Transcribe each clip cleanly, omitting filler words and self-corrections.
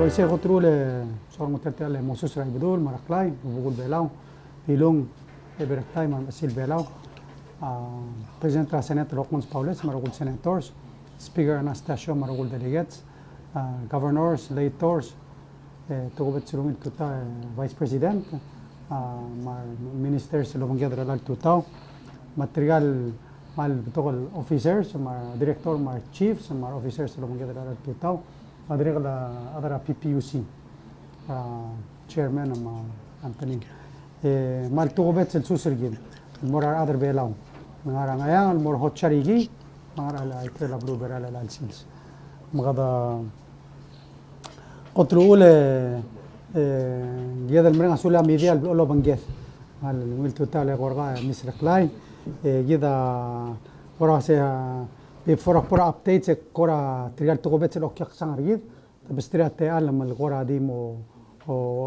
Balse ko trule sor mo tertale Moses ray bedul maraklay bugul belaw pilong eberaklay man sil belaw President of Senate Rockmans Paules marugul senators Speaker Anastasio marugul delegates governors lators tugobet sulungit tuta Vice President ministers lobangya dralag tutaw material mal betokol officers director mar chiefs mar officers lobangya dralag tutaw Adre adara PPUC chairman Anthony mal tugobet sel susergin morar adar belaw mangarang ayang mor hotcharigi mangara itela blue berala lansils magada qotruule giyada almrenga sula media lo bangeth al wil total gorga misraklay giyada qorase بفرق برا updates كورا تريال تقوبت الأوكيك سانغريد تبستريات تعلم الكورا دي مو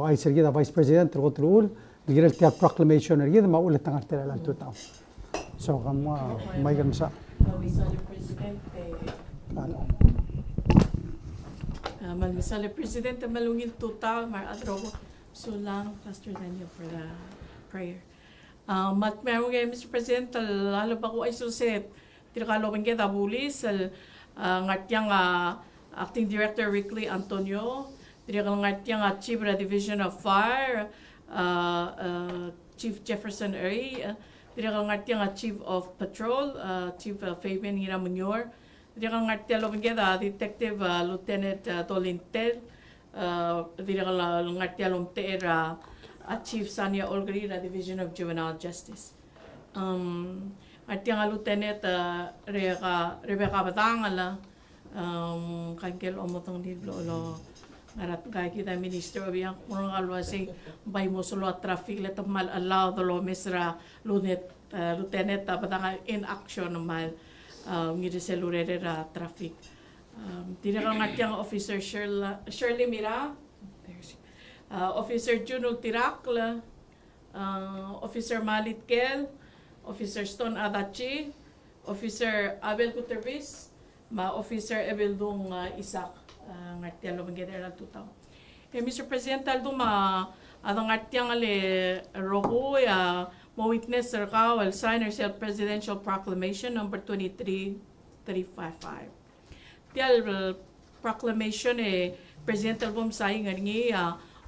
أي سرقيدا فايس بريزيدنت تقول الأول بيجري تيا proclamation رجيد ما أقول التنقل تلا على توتاو سو كم ما يقدر مسا mal misal president malungin total mar adrobo so lang Pastor Daniel for the prayer. Mat meron Mr. President lalo ba ko ay suset Tirkalo bangge tabulis ngatyang Acting Director Rickley Antonio, tirkal ngatyang Chief Division of Fire Chief Jefferson Eri, tirkal ngatyang Chief of Patrol Chief Fabian Hiramunyor, tirkal ngatyang bangge Detective Lieutenant Dolintel, tirkal ngatyang lumteer Chief Sania Olgari Division of Juvenile Justice. At yung Lieutenant Rebecca Batangala, kagel omotong diblo lo ngarat kay kita Minister of yang kurang alwasi bay mo solo traffic let mal allow the lo misra Lieutenant Batangala in action mal ngiri selurere ra traffic. Tinakal ngatyang Officer Shirley Mira, Officer Junul Tirakla, Officer Malit Kel, Officer Stone Adachi, Officer Abel Guterres, Officer Ebeldung Isaac, ngartiyan lo bangga lang tutaw. Mr. President, taldo adang ngartiyan ale roho mo witness ka wal sign or presidential proclamation number 23355. Tial proclamation President album sayang ngi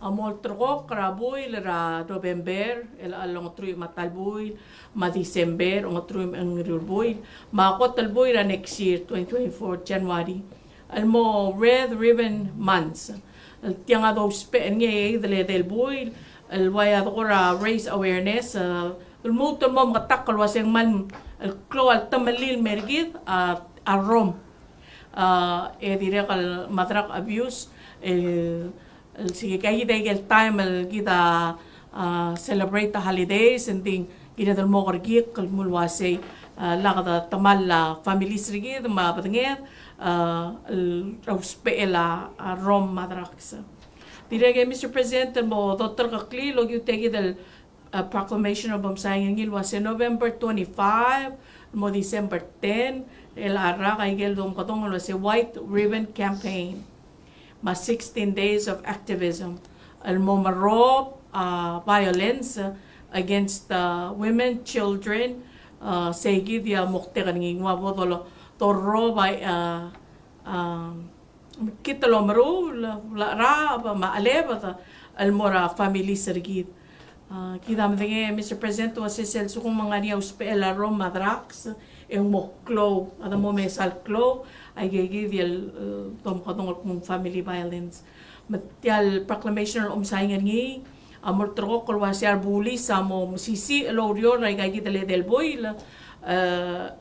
amol troko karaboy lera November along truy matalboy ma December ang truy ang rilboy makot talboy ra next year 2024 January almo red ribbon months tiang ado spe ngi del boy alwaya ko ra raise awareness ulmo to mo matakal waseng man klo al tamalil mergid arom dire kal matrak abuse sige kaya kita time kita celebrate the holidays and thing kita dal mo kargi kalmulwase lakada tamal families rigi ma patenget rauspeela rom madrax direge Mr. President mo Dr. Kakli log you take the proclamation of saying ngilwase November 25 mo December 10 el ara kay gel dom katong wase white ribbon campaign ma 16 days of activism al-momaro violence against women, children, segi dia mukte kaning wabodolo torro by kita lomro la ra ma aleba al-mora family sergid kita mdenge Mr. President was sel sukong mga niya uspela rom madrax yung moklo ada mo mesal klo ay gigi tom kadong kung family violence matial proclamation sayang ngi amor tro kolwasiar buli sa mo sisi lorio ay gigi dele del boy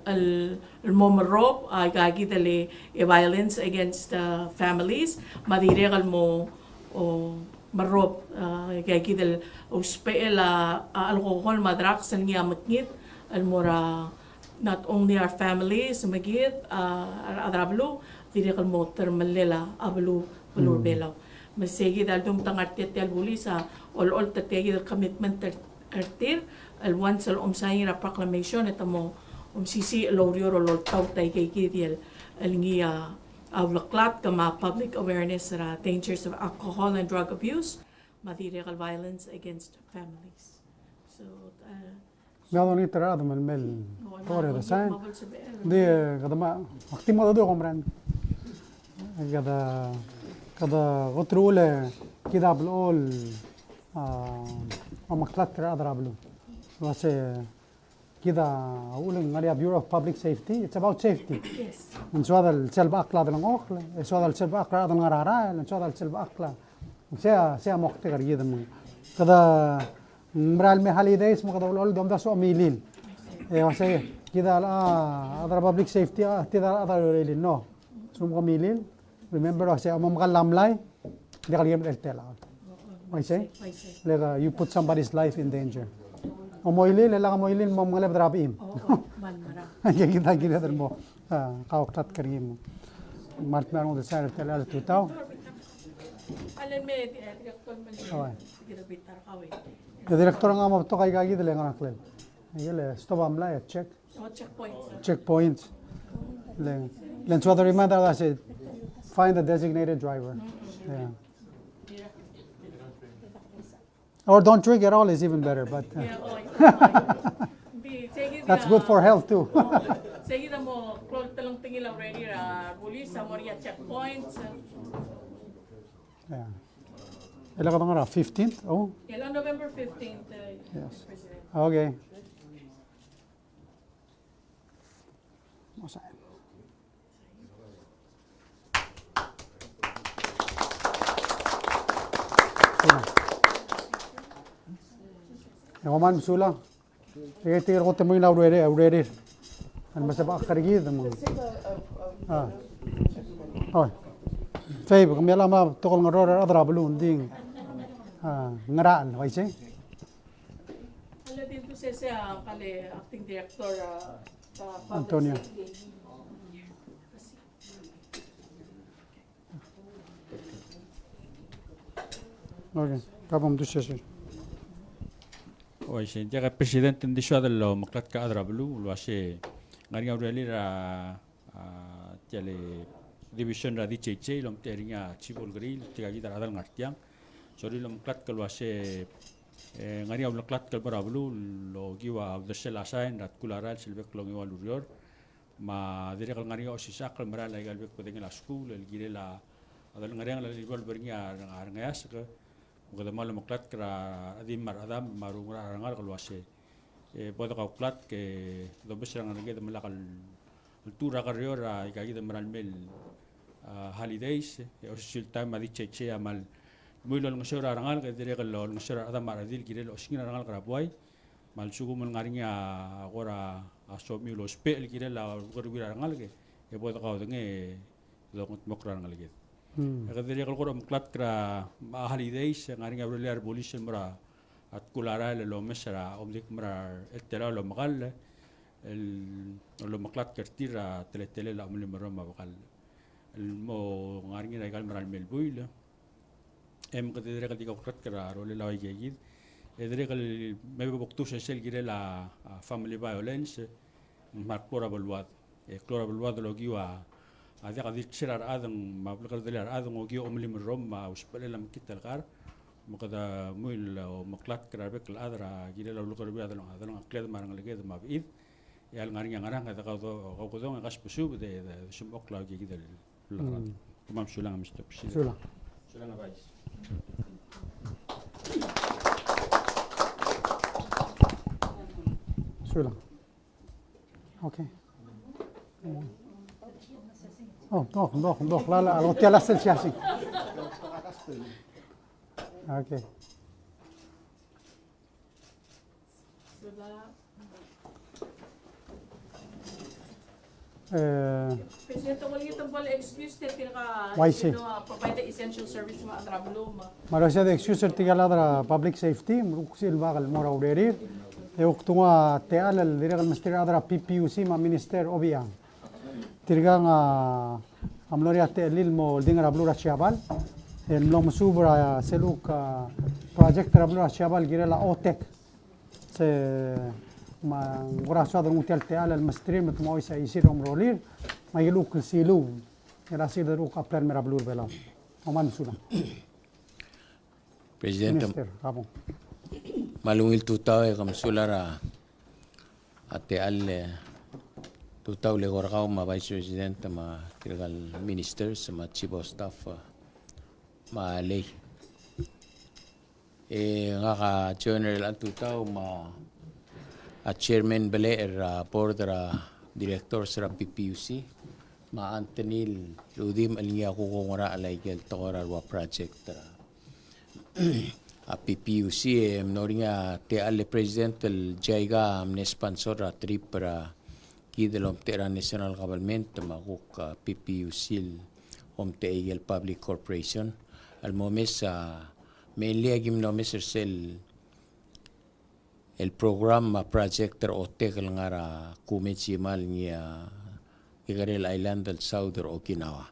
el momro ay gigi dele violence against families madiregal mo o marop gigi del uspela alcohol madrax ngi amatngit almora not only our families magit adrablo dire kal motor malela ablu bulur belaw masigi dal dum tangat tetel buli sa all tategi commitment artir al once al sayra proclamation etamo sisi lorio lol taw tay kay kidiel al ngia Laklat kama public awareness sa dangers of alcohol and drug abuse, material violence against families. So, Gado ni terado man mel tore da sai. mabal sa BL. Di kada ma aktimo da do komran. Kada gotrule kida blol maklat terado rablu. Wase كده اقول ان عليها Bureau of Public Safety. It's about safety. Yes. من سؤال السلب أقلا دلنا أخلا سؤال السلب أقلا دلنا رارا من سؤال السلب أقلا سيا مختار جدا من كذا مرال محلي ده اسمه كذا ولا دوم ده سو ميلين واسه كذا other public safety كذا other ميلين no سمو ميلين remember واسه أمم قلم لاي ده قال يوم التلا واسه لذا you put somebody's life in danger ومويلين لا مويلين مم غلب درابيم كذا كذا درمو قاوقات كريم مارت مارون ده سعر التلال توتاو Alam mo, direktor man siya. Girabitar kawi. الدكتور عم بتوقع يجي ده لنا نقول يلا ستوب عملا تشيك Checkpoints. تشيك بوينت لين سو ذا ريمايندر that said find the designated driver yeah or don't drink at all is even better but that's good for health too Sige na mo, close talong tingil already police sa Moria checkpoints. yeah إلا كده نقرأ 15th oh Ilang November 15th. Yes. President. okay مساعد يا مان مسؤولة هي تيجي قلت مين أوريري أنا بس بقى خارجي ده مو طيب كم يلا ما تقول نرور أضرب لون دين نران ويسي Alam din po siya kali acting director sa Antonio. okay كابم دوشة Oye, llega el presidente en dicho de los maclat que adra blue, lo hace garia ureli ra tele division ra dice che lo mterinya chibol grill tiga gidar adal ngartiang sori lo maclat que lo hace garia lo maclat que bara blue lo giwa de sela sain rat kularal silbek lo giwa lurior ma dire kal garia osisa kal mara la galbek podeng la school el gire la adal garia la libol bernya arngas ke وقد ما لما قلت كرا أديم مر أدم مارو مرا رنgar kalau ase bodo kau klat ke do besar ngar ke demela kal ultura karyo ra ikagi demeral mel holidays o sil time adi cheche amal muy lo ngosora rangal ke dire kalau ngosora adam mar adil kire lo singina rangal kra boy mal sugu mul ngarinya agora aso mi lo spel kire la gorwira rangal ke bodo kau denge lo mokra rangal ke Kadiri kalau korang muklat kera holidays ngaring Abril abolition mera at kulara lo mesra omdik mera etera lo magal lo muklat kertira tele la omli mera mabakal mo ngaring regal mera melbuil kadiri kalau dikokrat kera role la wajib kadiri kalau mebe buktu sesel gire la family violence mar klora belwad lo giwa هذا قد يشير أذن ما بلغ ذلك أذن وجي أملي من روما وسبلا لم كت الغار مقدا مول ومقلات كرابك الأذرة جيل لو لقى ربي هذا أكلاد ما رنگ لقيت ما بإيد يا الغارين يعران هذا قاضو غش بسوب ده شم أكلا جي كده الغرات تمام شلون مستبشر شلون بايس شلون okay Oh, doch, la, lo te las el chasis. Okay. Presidente, wala itong bala excuse te tira Why say? Provide the essential service mga adrablo ma. Malaysia de excuse tiga ladra public safety, muksil bagal mora uderir. E uktunga te al direct minister adra PPUC ma minister obiang. Tirgang amloria te lilmo dinga rablura chiabal el mlom subra seluk project rablura chiabal girela otek se ma ngora sadr mutial te al mastrim tmoisa yisir umrolir ma yiluk silu Era sido uk appel mera blur bela. Oman sula. Presidente, Minister, kapong. malungil tutaw kam sulara ate alle tutaw le gorgaw ma Vice President ma kirgal ministers ma Chief of Staff ma lay. Nga ka General ang tutaw ma Chairman bale Board Director sa PPUC ma Antonil Ludim alinya ko ngora alaygel tokora wa project a PPUC mnoringa te alle president el jaiga amne sponsor a trip para kidelom tera national government maguk PPUC om te el public corporation al momes mainly agim no sel el program project o tekel ngara kumechimal niya Igarel Island del South Okinawa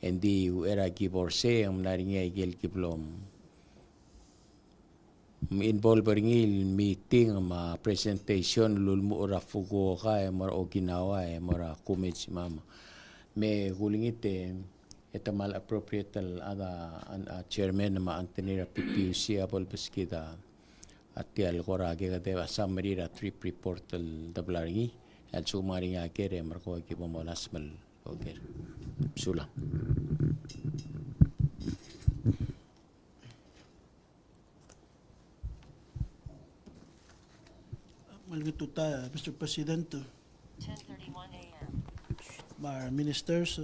endi era giborse am naringa igel kiblom involve ngil meeting ma presentation lulmu ora Fukuoka mora Okinawa mora Kumechima me gulingite eta mal appropriate ada chairman ma Antonira PPUC abol beskida atial gora ge deva summary trip report el dablaringi al sumari nga kere marko ki bomolas mal oker sula Malgituta, Mr. President, 10:31 a.m. ma ministers,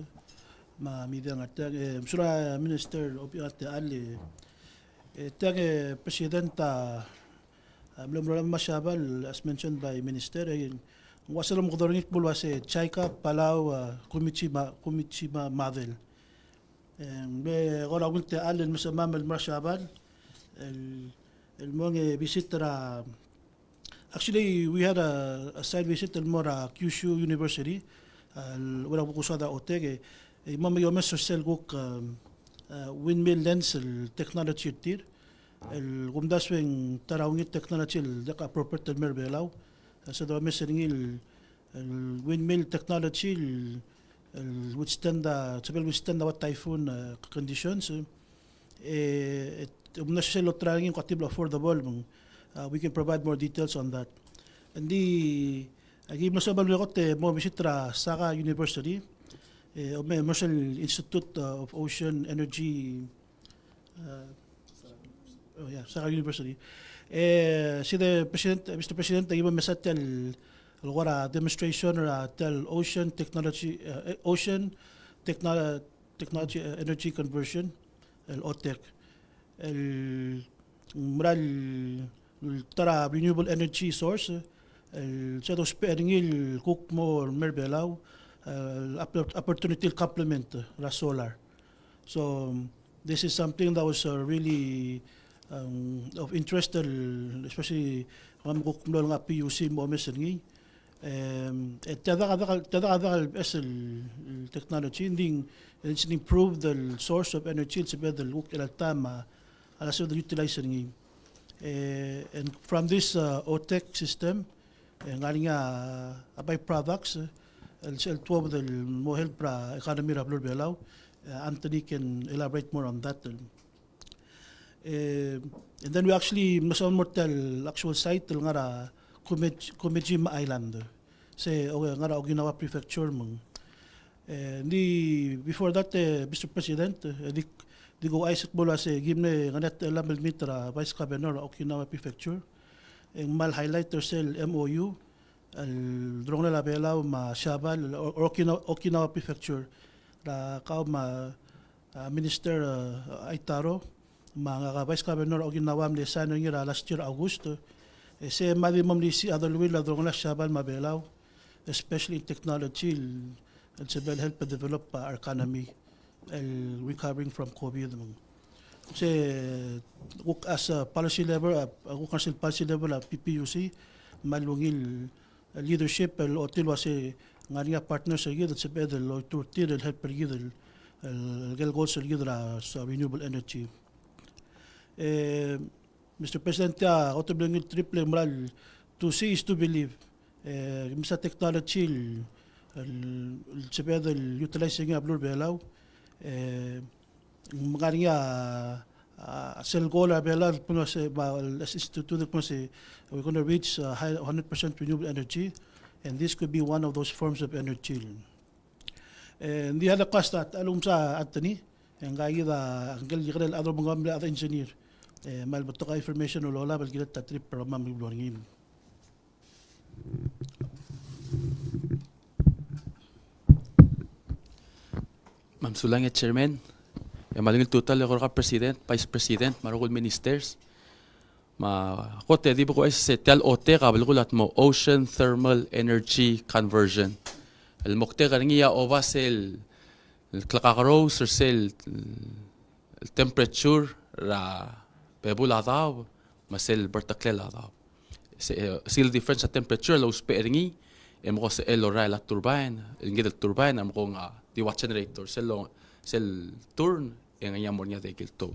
ma media ngata, sura minister opi ate ali, tag presidenta, belum masyabal as mentioned by minister, wasalam kodorngit bulwa se Chaika Palau Kumichima Madel. Be gora gulte ali masama masyabal, el monge visitra. Actually, we had a site visit at Mora Kyushu University. Wala ko kusada otege. Mama yo Mr. Selguk windmill lens technology tir. El gumdaswing tarawngit technology daka appropriate merbelaw. Sa daw Mr. Ngil windmill technology withstand what typhoon conditions. Umna siya lotrangin katibla affordable. We can provide more details on that. And agi mo sa balwekot mo bisitra Saka University, Marshall Institute of Ocean Energy, Saka University. Si the President, Mr. President, agi mo mesatel algora demonstration tel ocean technology energy conversion, el OTEC, el mural tara renewable energy source sa dos peringil cook mo merbelaw opportunity complement la solar. So this is something that was really of interest especially kung cook mo nga PUC mo mesengi tada technology ending it's improve the source of energy it's better cook ilaltama ala sa utilizing and from this OTEC system, ngaling byproducts, el 12 del mo help para economy rablo belaw. Anthony can elaborate more on that. And then we actually mason mortal actual site ngara Kumejima Island. Say ngara Okinawa Prefecture mong. Before that, Mr. President, di ko Isaac Bola se gimne nganet lamel mitra Vice Governor Okinawa Prefecture ang mal highlighter sel MOU al drong na labelaw ma Shabal Okinawa Prefecture la kao ma Minister Aitaro mga Vice Governor Okinawa mlesan ngira last year August se mali mamlisi adalwil la drong na Shabal mabelaw especially in technology and to help develop our economy recovering from COVID. Kasi as a policy level, policy level of PPUC, malungil leadership el otil wase nga partners sa gid sa bedel o turtir el help gid el goals sa gid sa renewable energy. Mr. President, otoblengil triple moral to see is to believe. Sa technology se pede el utilizing ablur belau magaringa sel goal belau puno se institute puno se we're going to reach 100% renewable energy, and this could be one of those forms of energy. And the other cost that alum sa atani ang gaya da angel yigrel other mga other engineer mal bato ka information o lola bal gilat trip pero mamibluangin. Ma'am Sulang Chairman, malingil total ako ka President, Vice President, marugol ministers. Kote di ba ko sa tel ote ka balgulat mo ocean thermal energy conversion. El mokte karingiya ova sel klakaro sir sel temperature ra bebula daw masel vertikal daw. Sil difference sa temperature lo speringi mo sa el ora la turbine, el ngid turbine am ko nga diwat generator sel turn ang yamor niya dekil to.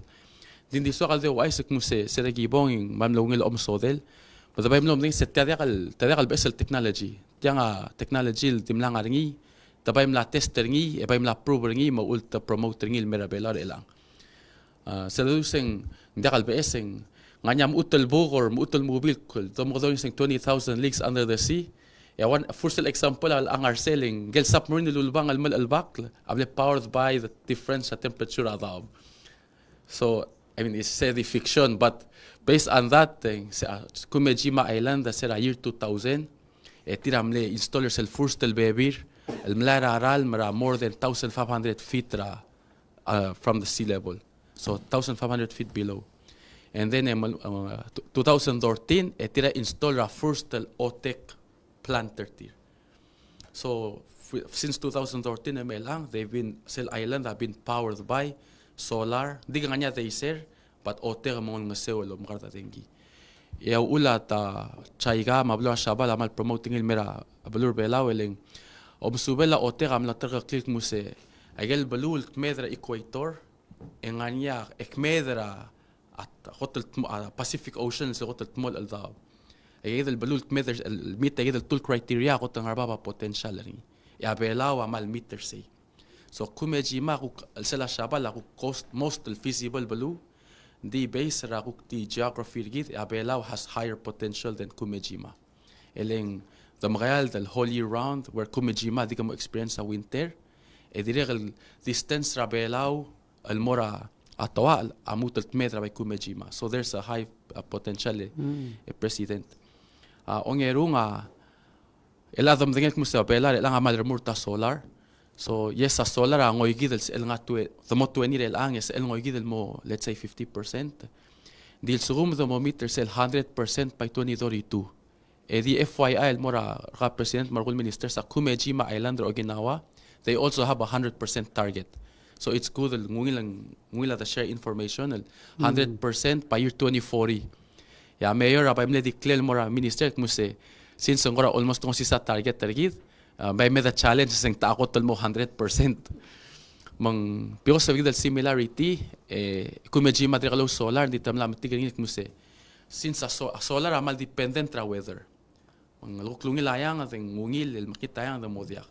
Din diso kalde wais kung se regibong yung mamlongil omsodel. But bayim lom ding se tadakal besel technology. Tiang technology timlang aringi. Tabayim la tester ngi, bayim la prover ngi mo ulta promoter ngi merabelar elang. Sa luseng dakal beseng nganyam utel bogor utel mobil kul. Tomo do yung 20,000 leagues under the sea. One first example ang arseling gel submarine lulbang almal albak able powered by the difference sa temperature adaw. So I mean, it's the fiction, but based on that thing, Kumejima Island, that's year 2000, tiramle installers el first el bebir, el mlara aral mara more than 1,500 feet from the sea level, so 1,500 feet below. And then 2013, tira install first el OTEC planter tier. So since 2013, they've been Sel Island have been powered by solar, di ka nga they ser, but oter mong maseo lo makarta tengi. Yaw ulat chaiga mablo shabal amal promoting il mera ablur belaw eling obsubela oter am la terga click muse agel balul kmedra equator enganya ekmedra at hotel Pacific Ocean se hotel tmol al daw. Agel el balul kmedra el meet agel tul criteria ko tang arbaba potential ri. Ya belaw amal meter say. So Kumejima sela shabal cost most feasible balu the base the geography git Abelao has higher potential than Kumejima. Eleng the Mreal del whole year round where Kumejima di mo experience sa winter direct distance Abelao el mora atawa amut el metra by Kumejima. So there's a high potential president. Ongerunga eladom dingek mo sa Abela lang amal remurta solar. So yes, a solar ang oigid el nga the mo 20 el ang yes el oigid el mo let's say 50%. Dil sugum the meter sel 100% by 2032. Di FYI el mora ka president margul minister sa Kumejima Island or Okinawa, they also have a 100% target. So it's good el ngila the share information el 100% by year 2040. Ya mayor abay mle declare mora minister muse since ngora almost kung sa target target may the challenge sing takot mo 100%. Mang because of the similarity Kumejima diralo solar di tamla mitigin muse since a solar amal dependent ra weather. Mang luklungil ayang ating ngungil el makita yang the modiak.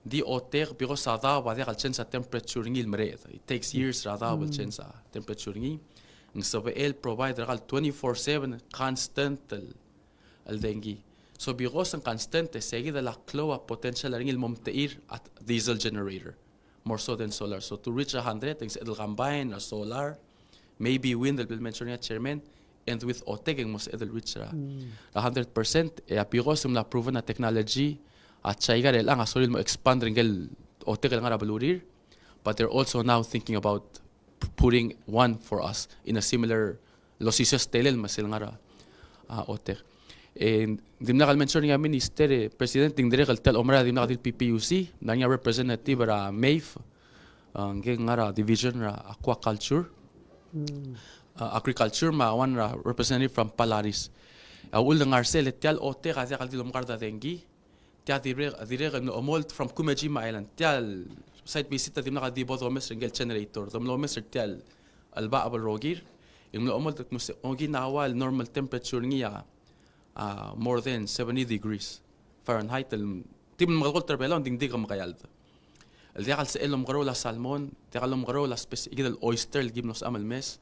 Di oter because sa da ba dia change sa temperature ngil mre. It takes years ra da will change sa temperature ngi. Ng sabe el provide ra 24/7 constant el dengi. So because ang constante seguida la cloa potential ring il momteir at diesel generator more so than solar. So to reach 100 things it'll combine a solar, maybe wind that will mention ya chairman, and with otegeng mos it'll reach 100%. Because la proven na technology at chaiga lang asolil mo expand ring el otegel nga balurir, but they're also now thinking about putting one for us in a similar losisos telel masil nga oteg. And dimna kal mention nga minister president ding dire kal tel omra dimna kal PPUC nanya representative ra MAIF ang nga division ra aquaculture agriculture ma one ra representative from Palaris ul ng arsel tel ote kasi kal dilom karda dengi tia dire no omold from Kumejima Island tel site visit dimna kal dibo domes ringel generator domlomes tel alba abal rogir yung omold mus oginawa normal temperature niya more than 70 degrees Fahrenheit تيم المغرول تربيلا دين ديغ مغيال الديغال سئلهم مغرولا سالمون ديغال مغرولا سبيس كده الاويستر اللي جيب نص امل مس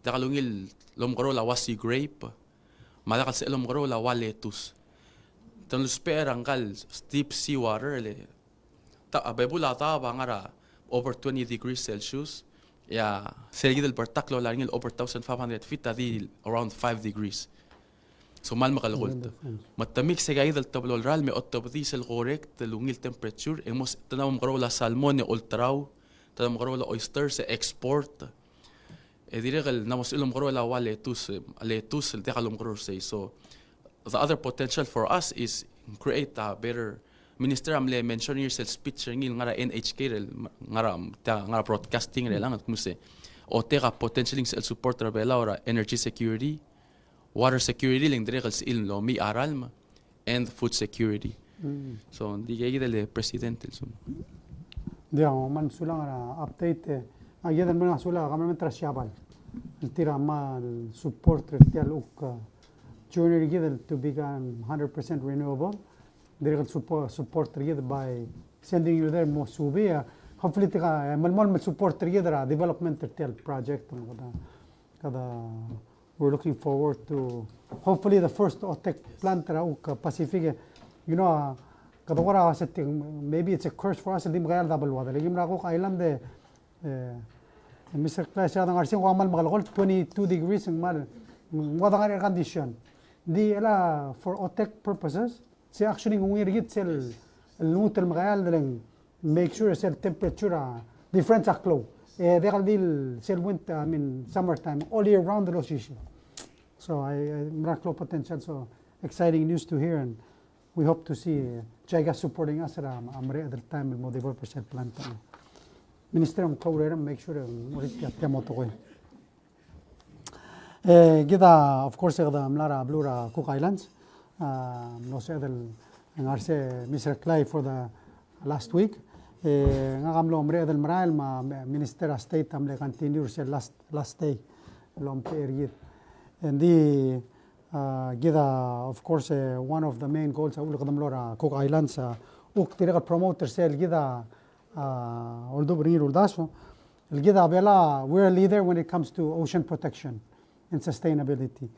ديغال نيل لهم مغرولا واسي جريب ما ديغال سئلهم مغرولا واليتوس تنلو سبير انغال deep sea water اللي بيبولا طابا ngara over 20 degrees Celsius يا سيجد البرتاكلو لارين over 1500 feet تادي around 5 degrees so mal magal قلت ما تميك سيجايد التبلو الرال مي اوتوبديس الغوريك تلونيل temperature اموس تنام مغرولا سالمون اولتراو تنام مغرولا اويستر سي اكسبورت اديرغل ناموس إلهم مغرولا واليتوس اليتوس اللي دخلوا مغرور سي so the other potential for us is create a better minister amle mention yourself speech ngil ngara NHK ngara broadcasting lang kumse o tega potentialing sel support bela ora energy security water security ling dregels il lo mi aralma and food security so diga le presidente so Digamos, man sulang update ayer del menos sula gamamente trashabal el tira mal support el uk journey given to become 100% renewable. They're going to support together by sending you there more subia. Hopefully, the support together development project. We're looking forward to hopefully the first OTEC plant Pacific. You know, maybe it's a curse for us. The Miguel double water. The island, Mr. Clash, 22 degrees in Mal. What air condition? For OTEC purposes. See, actually, when we get the neutral material, make sure the temperature difference are close. They are the winter, I mean, summertime, all year round the issue. So I close potential. So exciting news to hear, and we hope to see Jaiga supporting us at the time of the development plant. Minister of Courier, make sure we get them out of the way. Of course, the Mlara Blura Cook Islands. No sé del engarse Mr. Clay for the last week. Ngagamlo omre del Mrael ma Minister of State amle continue se last day lom period. And the gida of course one of the main goals of the Cook Islands uk tira promoter sel gida although bring uldaso el gida bela we're a leader when it comes to ocean protection and sustainability.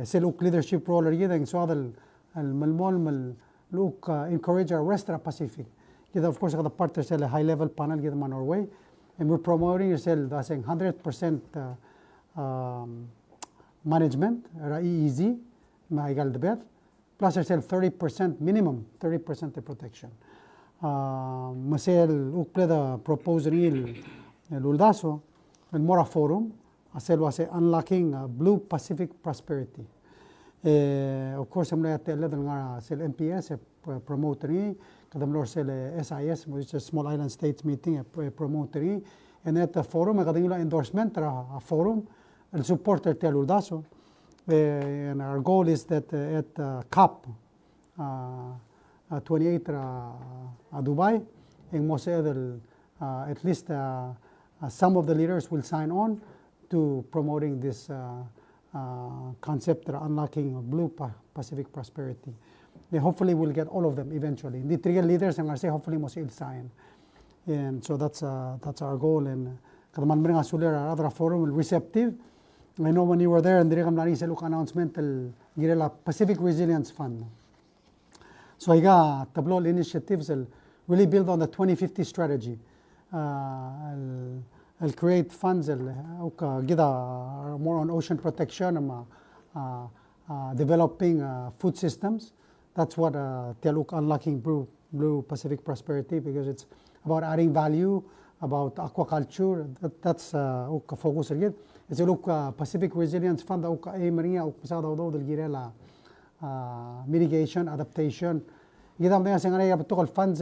سلوك leadership role جدا سواء الملمول لوك encourage our Western Pacific كده of course هذا part of high level panel جدا من Norway and we're promoting yourself as 100% management EEZ ما يقال دبث plus yourself 30% minimum 30% protection مثل لوك بلا proposal الولداسو المورا فورم Asel was unlocking blue Pacific prosperity. Of course, I'm going to tell MPS promoter, kadamlor sel SIS, which is Small Island States meeting promoter, and at the forum, I got endorsement a forum and supporter tell Urdaso. And our goal is that at COP 28 Dubai, in Moshe, at least some of the leaders will sign on to promoting this concept of unlocking blue Pacific prosperity. They hopefully will get all of them eventually. The three leaders and I say hopefully must sign. And so that's our goal. And Kadaman bring us to other forum receptive. I know when you were there and the Nari Seluk announcement the Pacific Resilience Fund. So I got tableau initiatives really build on the 2050 strategy. I'll create funds more on ocean protection developing food systems. That's what Tialuk unlocking blue Pacific prosperity because it's about adding value, about aquaculture. That's focus again. It's a Pacific Resilience Fund mitigation, adaptation. Funds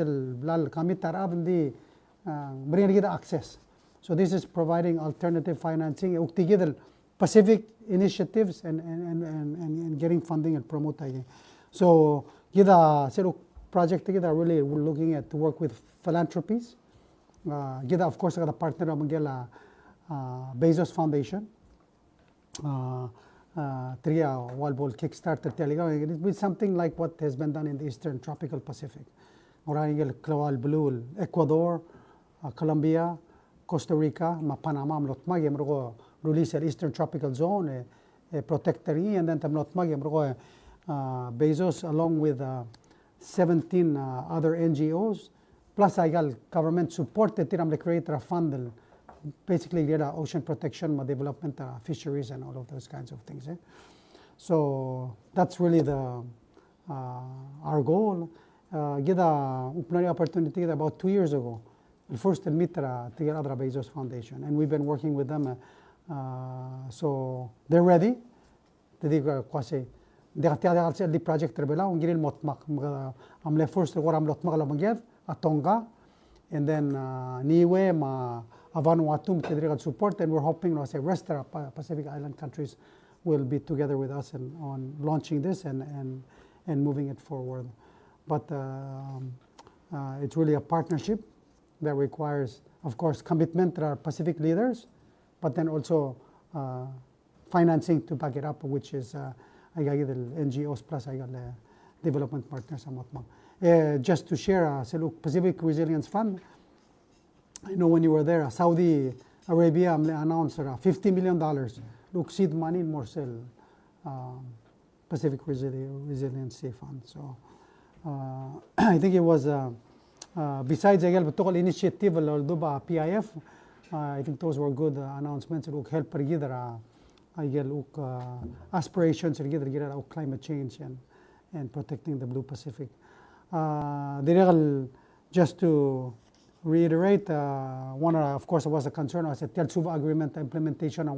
bring access. So this is providing alternative financing. Pacific initiatives and getting funding and promoting. So project together really we're looking at to work with philanthropies. Of course got a partner of Bezos Foundation. tria walbol Kickstarter telegram. It will be something like what has been done in the Eastern Tropical Pacific. Orangel Klawal Blue, Ecuador, Colombia, Costa Rica, ma Panama, Mlotmag, Yamrogo, release the Eastern Tropical Zone, protectory, and then Tamlotmag, Yamrogo, Bezos, along with 17 other NGOs, plus I got government support that I'm the creator of fund, basically get ocean protection, development, fisheries, and all of those kinds of things. So that's really the our goal. Get a opportunity about 2 years ago. The first meet the other Bezos Foundation, and we've been working with them. So they're ready. They quasi the project rebela ungiril motmak amle first go am lotmak la manged atonga, and then niwe ma Vanuatu Kedrigal support, and we're hoping the rest of the Pacific Island countries will be together with us on launching this and moving it forward. But it's really a partnership that requires, of course, commitment to our Pacific leaders, but then also financing to back it up, which is I got the NGOs plus I got the development partners. Just to share, Pacific Resilience Fund. I know when you were there, Saudi Arabia announced $50 million. Look, seed money in Morsel, Pacific Resiliency Fund. So I think it was, besides the total initiative, Duba PIF, I think those were good announcements. It will help aspirations to climate change and protecting the Blue Pacific. Just to reiterate, one of course was a concern was a Telsuva agreement implementation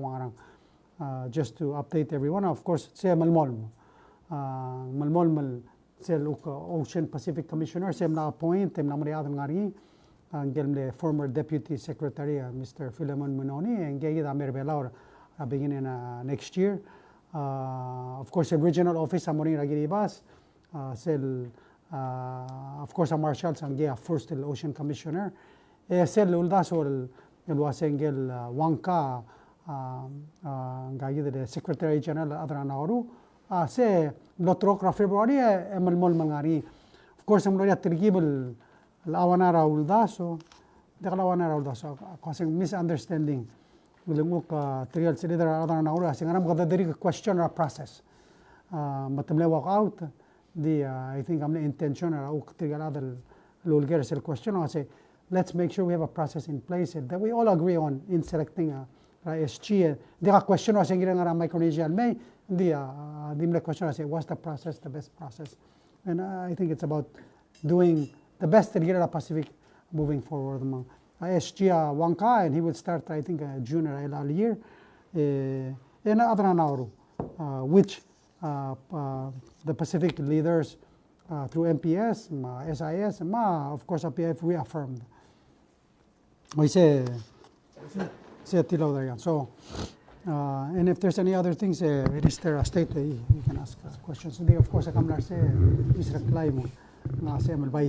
just to update everyone. Of course, Malmol Ocean Pacific Commissioner, na appoint the former Deputy Secretary, Mr. Philemon Munoni, and beginning next year. Of course, the regional office Amorin Ragiribas, of course, a marshal and first ocean commissioner. Sel Uldasol Wasengel Wanka, the Secretary General Adranauru, say Lotrok February, Emelmol Mangari. Of course, I'm not Trigibel Lawanara Uldaso, the Lawanara Uldaso, causing misunderstanding. Trial Senator Adranauru, saying I'm going to question or process. But I'm walk out. I think I'm the intention or question. I say, let's make sure we have a process in place that we all agree on in selecting a SG. The question was saying Micronesia and May. The question I say, what's the process, the best process? And I think it's about doing the best to get a Pacific moving forward. SG Wanka, and he will start, I think, June or early year. In Adranauru, which the Pacific leaders through MPS, SIS, of course, APF reaffirmed. We say so, and if there's any other things, it is there a state, you can ask questions. Today, of course, I come to say,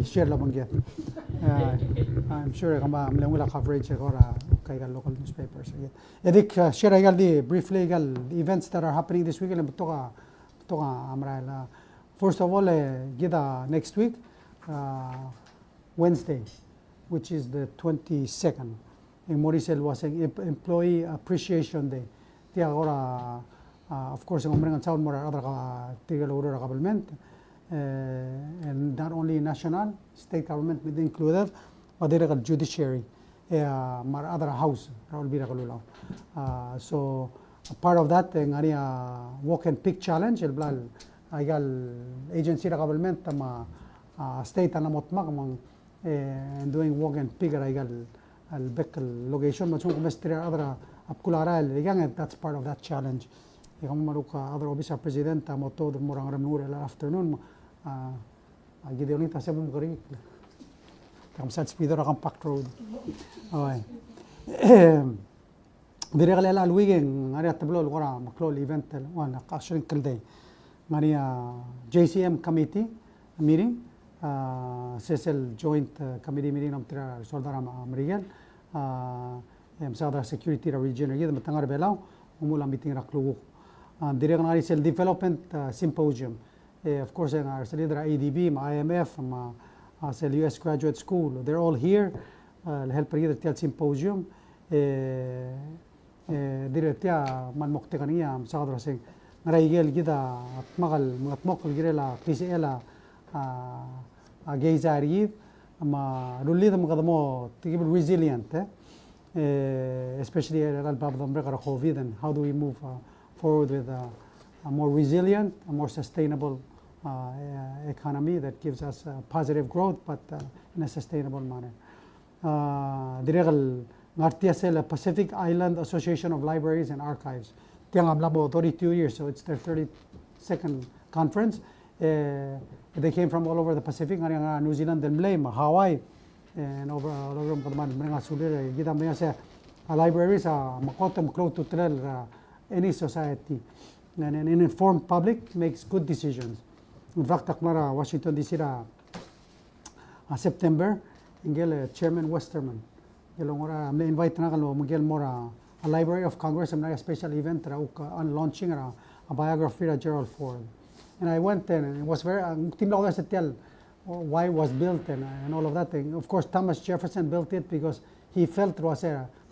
share I'm sure I'm coverage or local newspapers. I think share briefly the events that are happening this weekend. First of all, next week, Wednesday, which is the 22nd, in Morrisel was an Employee Appreciation Day. Of course, sound more other government, and not only national, state government included, but the judiciary, other house. So part of that, walk and pick challenge. I got agency government, state and doing walk and pick. I got location, but that's part of that challenge. Other officer president, afternoon. I give you a little come set speed or compact road. Directly al weekend, I tablo wara maclol event one actually day. Maria JCM committee meeting, CSL joint committee meeting of Soldara Miguel, Southern Security Region, the Matangar Belau, Umula meeting Raklu. Dire nga sel development symposium. Of course, our leader ADB, IMF, sel US Graduate School, they're all here. Help leader tel symposium. Dire tia man moktekania msagdra sing ngarayigel gida matmokal girela klisiela geyzariyid ama rulida mqadamo tigib resilient especially al bab the COVID, and how do we move forward with a more resilient, a more sustainable economy that gives us positive growth, but in a sustainable manner. Diregal ngartiasel Pacific Island Association of Libraries and Archives. Tiangam labo 32 years, so it's their 32nd conference. They came from all over the Pacific, New Zealand, and Malaysia, Hawaii, and all over libraries are close to any society, and an informed public makes good decisions. In fact, Washington DC September, Chairman Westerman, I'm invite a Library of Congress, a special event on launching a biography of Gerald Ford. And I went there, and it was very, tell why it was built and all of that thing. Of course, Thomas Jefferson built it because he felt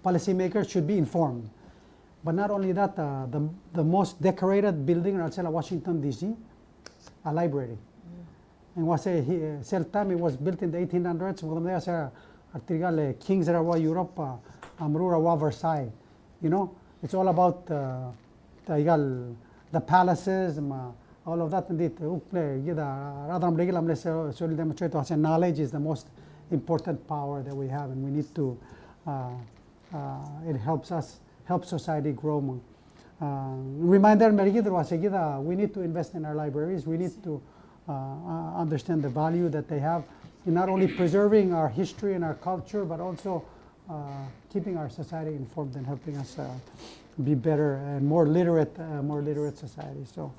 policymakers should be informed. But not only that, the most decorated building in Washington, D.C., a library. And was time it was built in the 1800s. Kings of Europe, Amrura, Versailles. You know, it's all about the palaces, all of that. Indeed, knowledge is the most important power that we have, and we need to. It helps society grow. Reminder, we need to invest in our libraries. We need to understand the value that they have in not only preserving our history and our culture, but also keeping our society informed and helping us be better and more literate society. So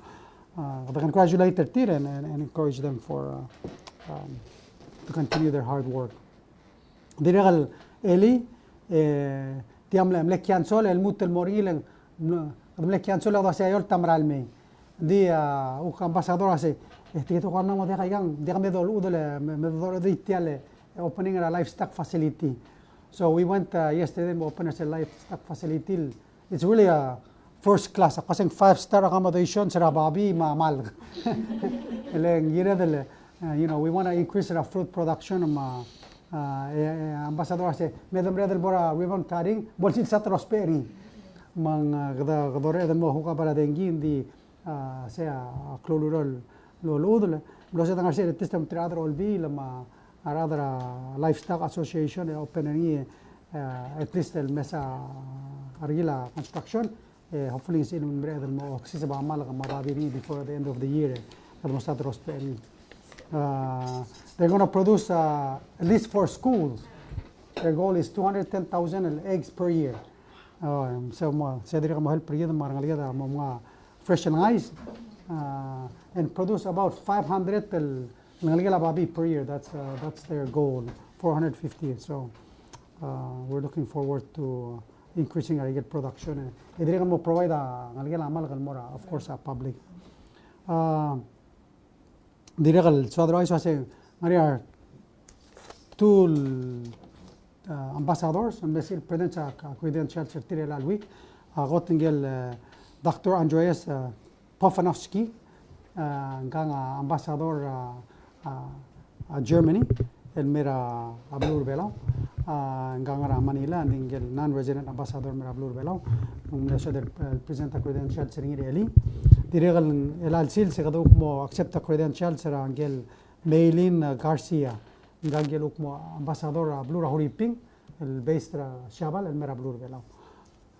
I congratulate their team and encourage them for to continue their hard work. Diregal Eli, tiamle mlekian sol el mut el moril mlekian sol da se ayol tamral me. Di ambassador ase to kana mo de dol udele me dol di tiale opening a livestock facility. So we went yesterday, we opened a livestock facility. It's really a first class, kasi 5-star accommodation sa Rababi, mamal. You know, we want to increase our fruit production. Ambassador say, Madam Redel Bora ribbon cutting, bolsil sa trosperi. Mang gadore mo huka para dengin di sea clorurol loludle. Lo sa tangar say testam triadro olbi lama rather livestock association open at least el mesa argila construction. Hopefully it's in mo sisaba malaga mababiri before the end of the year. They're going to produce at least 4 schools. Their goal is 210,000 eggs per year. So dire mo help per year marangaliga fresh and ice and produce about 500 babi per year. That's their goal. 450. So we're looking forward to increasing our egg production. And they will provide of course a public. Diregal so otherwise was saying there are 2 ambassadors and Mr. President credential certificate all week. Gotingel Dr. Andreas Pofanowski, ambassador Germany, el mera ablur belau, ngangara Manila, and ingel non-resident ambassador mera ablur belau, del presenta credential seringi eli. Diregal el alsil se kaduk mo accepta credential sera angel Maylin Garcia, ngangel ukmo ambassador ablur horiping, el beistra Shabal el mera ablur belau.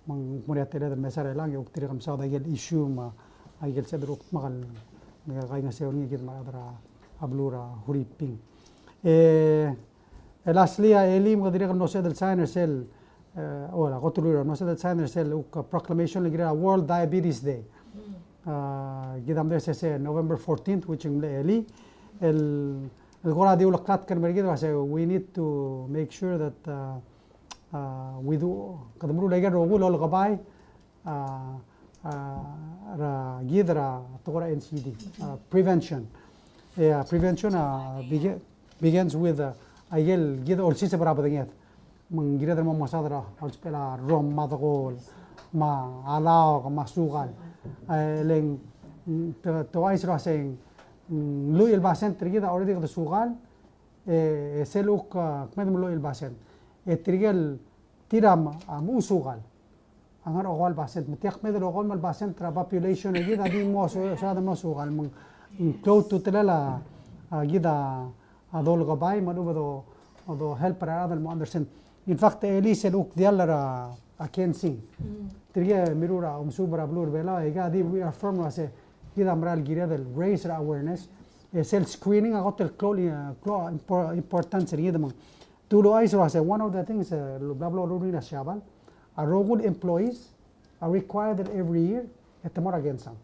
Mang muriatele del mesara lang yok tirigam sa da gel issue ma agel sedruk magal ngagay nga seoni gid maadra ablura horiping. Lastly, Eli mo direct no del signer cell ora gotulura no del signer cell proclamation ligra World Diabetes Day. Gidam there say November 14th, which in Eli el gora di ulakat kan mergido say we need to make sure that we do kadamru lega rogul ol gabay ra gidra tokora NCD prevention. Prevention begins with ayel gida ol sisa berapa dengan mang gida terma masadra ol spela rom matagol ma alao ma sugal leng to ais ra seng lu il basen trigida already ka sugal seluk kmedem lu il basen trigel tiram mu sugal angar ogol basen metiak medel ogol mal basen tra population gida di mo so sada mo sugal mang close to telala gida adol gabay manubo do help para adal mo understand in fact elise luk dialara akensi trige mirura umsubra blur bela ega di we affirm ase gida mral gira del raise awareness self screening agotel importance gida mang tulo ais ase one of the things bla bla rurina shabal rogul employees are required every year etemor against them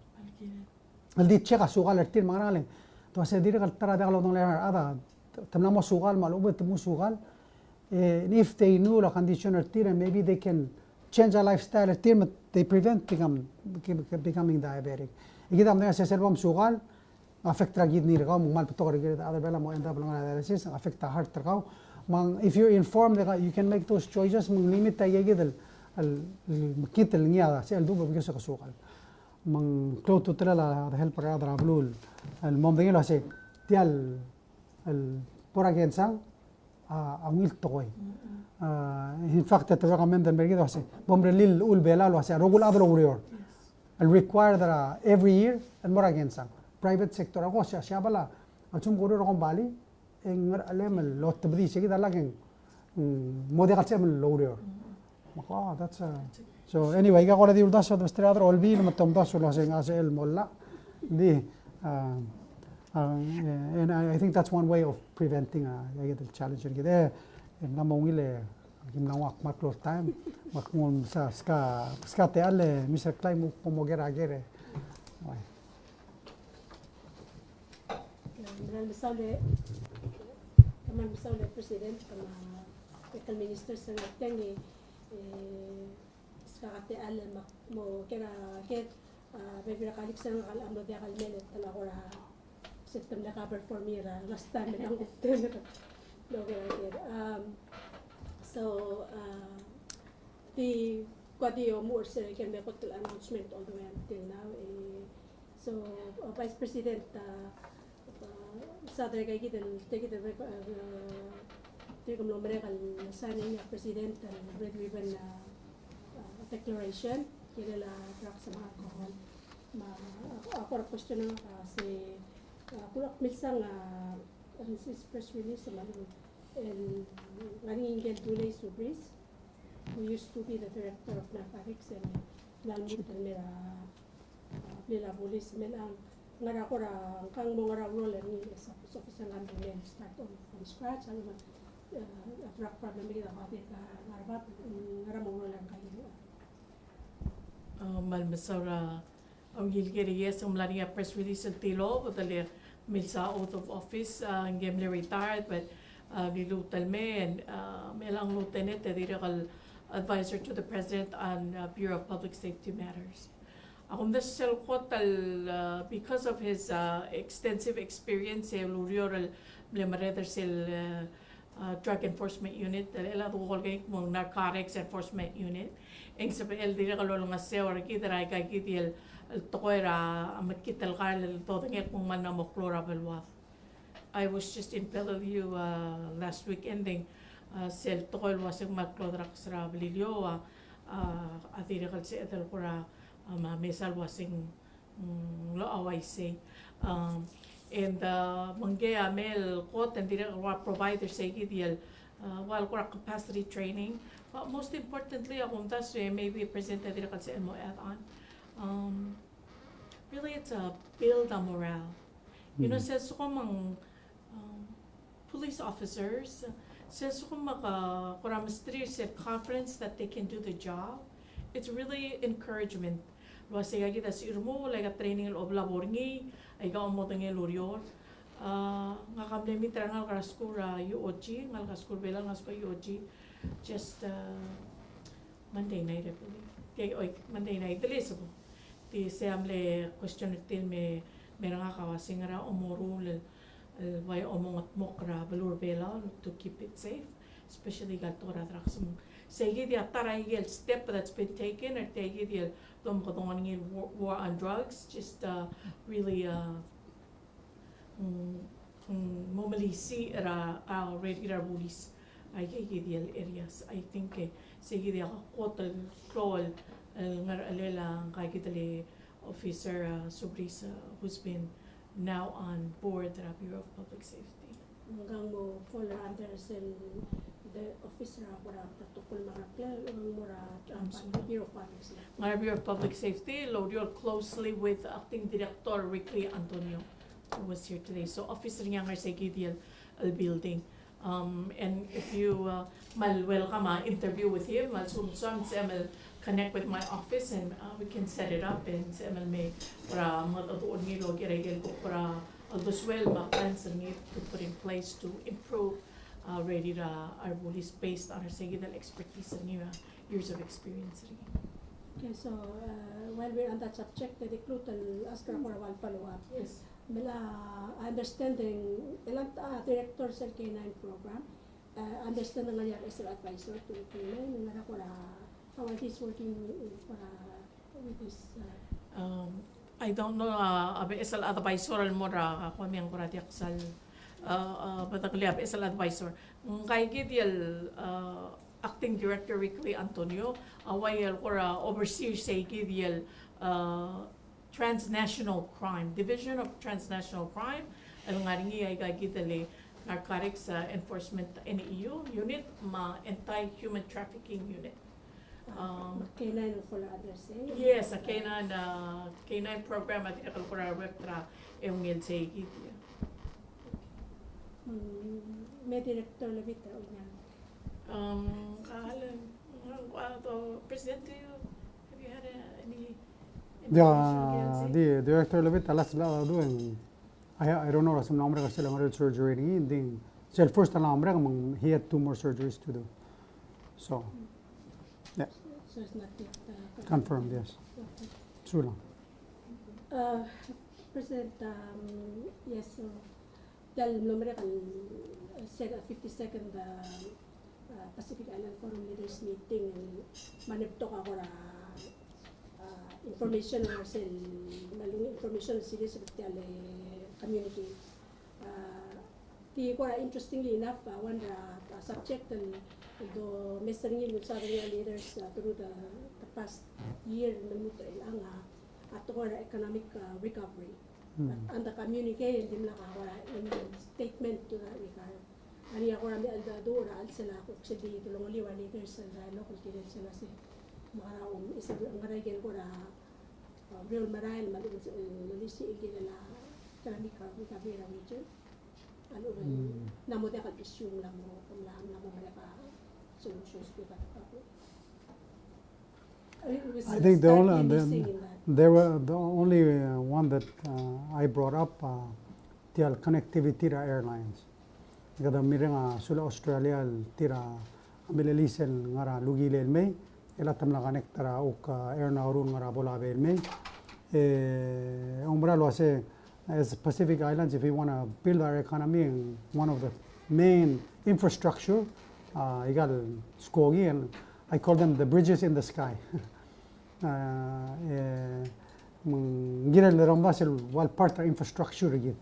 الدي تشيغا سوغال ارتير مغنالين تو اسي ديري قال ترى دغلو دون لها هذا تمنامو سوغال مالوبه تمو سوغال if they knew the condition ارتير maybe they can change a lifestyle ارتير they prevent becoming diabetic يجي عندنا سيلبم سوغال affect راجيد نيرغاو مال بتوغر يجي هذا بلا مو اند بلون dialysis affect heart ترغاو man if you're informed you can make those choices من limit يجي المكيت اللي نيا سيل دوبه بيجي سوغال من كلوتو تلا help رادر بلول المومدين له سي ديال البوراجين سان اميل توي in fact the recommend the mergido se bombrelil ul bela lo se rogul adro urior el require that every year el moragen san private sector ago se shabala achum goro ron bali en alem lo tbdi se gida lagen model se lo urior oh that's so anyway ga gora di uldaso do stradro olbi no matom daso lo se ngase el molla di and I think that's one way of preventing the challenge gide namongile gimnawa maklo time makmon sa ska te ale Mr. Klein mo pomogera gere misaule president kama ekal minister sa tengi ska te ale mo kera ket bebira kalik sa al amdo dia kal melet tala ora system na cover for me ra last time na ngupten no so the quadio more sir can make the announcement all the way until now so vice president sadre kay gidan take it take nombre kal signing of president red ribbon declaration kila la drugs sa mga alcohol ako ra question na si kulak misang this press release sa mga Ngani Dulay Subris, who used to be the director of narcotics and Lalmutan Mera Lila Police Melang Narakora Kang Mongara role and as officer and start from scratch. I don't know drug problem with the habit Narbat Naramong and Malmasara ang gilgiri yes ang mlani press release ng tilo patalir milsa out of office ang game retired but Lilutal me and Melang Lieutenant, the Direcal Advisor to the President on Bureau of Public Safety Matters. Akong dasal ko because of his extensive experience sa Lurioral Blemareder sil Drug Enforcement Unit, ela tukol kay mong Narcotics Enforcement Unit. Ang sa el Direcal Lolong Aseo, rakita ray kay kitil tukoy ra matkital kar todo ngek mong man na moklora belwa. I was just in Palau last week ending sel tokol wasing magklodrak sa Balilio atirikal si etel kura mesal wasing lo away say and manggaya mel kot and direct provider say gidial while kura capacity training but most importantly akong tas maybe presented dirikal si mo add on really it's a build a morale you know says ko mang police officers says said confidence that they can do the job. It's really encouragement. Was say kita si irmo like a training of laboringi ay ga mo tang elurior nga kamle mitra nga kaskura UOG ngal kaskur bela nga ska UOG just Monday night I believe. Kay Monday night dili so ti seamle question til me meranga kawasingara omoru le why omongot mokra balur bela to keep it safe, especially galtora traksum. Segi dia tarayel step that's been taken or tegi dia dom kodongin war on drugs, just really momalisi ra regular police ay kaya areas. I think sige dia hotel crawl ngar alela kaya kita officer Subrisa who's been now on board the Bureau of Public Safety. Hanggang mo follow under the officer para protocol mga klel mura Bureau of Public Safety. Bureau of Public Safety load closely with Acting Director Ricky Antonio, who was here today. So officer niya nga sa al building. And if you mal welcome interview with him, mal sumsam connect with my office and we can set it up and may para matutuon ni lo giragel ko para as well plans need to put in place to improve ready our police based on our segidal expertise and years of experience. Okay, so while we're on that subject, the recruital ask for a while follow up. Yes. Mela understanding ilang director sa K9 program, understand nga niya as an advisor to the K9 nga ko how are these working with this I don't know isal advisor mo ra ko miyang kurati aksal batakliab isal advisor kay gidyal acting director Ricky Antonio awayel ko overseer say gidyal transnational crime division of transnational crime ang ngaringi ay gagitali narcotics enforcement NEU unit anti-human trafficking unit. K9 for others, eh? Yes, a K9 program at Kalkura Rectra Emil Segi. May director Levita o yan? Presidente, have you had any The director Levita last doing I don't know some number of surgery ding so first alarm he had 2 more surgeries to do. So yeah. So it's not yet Confirmed, yes. Okay. True. President, yes, so dahil numero kan 52nd Pacific Island Forum Leaders Meeting maniptok ako na information or malung information sila sa community. Di ko interestingly enough one subject do messaging with sa leaders through the past year namuto ilang ato ko economic recovery. And the communique hindi na kawala in statement to that regard. Ani ako rami aldadura sila ko sa di tulong liwa leaders sa local leaders sila si maraong isa ang garagel ko na real marail malisi igila economic recovery region. Ano namuti ka issue lang mo kung lang mo malaka solutions to that. I think the only one that I brought up the connectivity to airlines. Kada miranga sula Australia tira amilelisel ngara lugilel may elatam la connectara uk air naurun ngara bolavel may umbralo ase as Pacific Islands if we want to build our economy and one of the main infrastructure igal skogi and I call them the bridges in the sky. Gira le rombasel wal part of infrastructure again.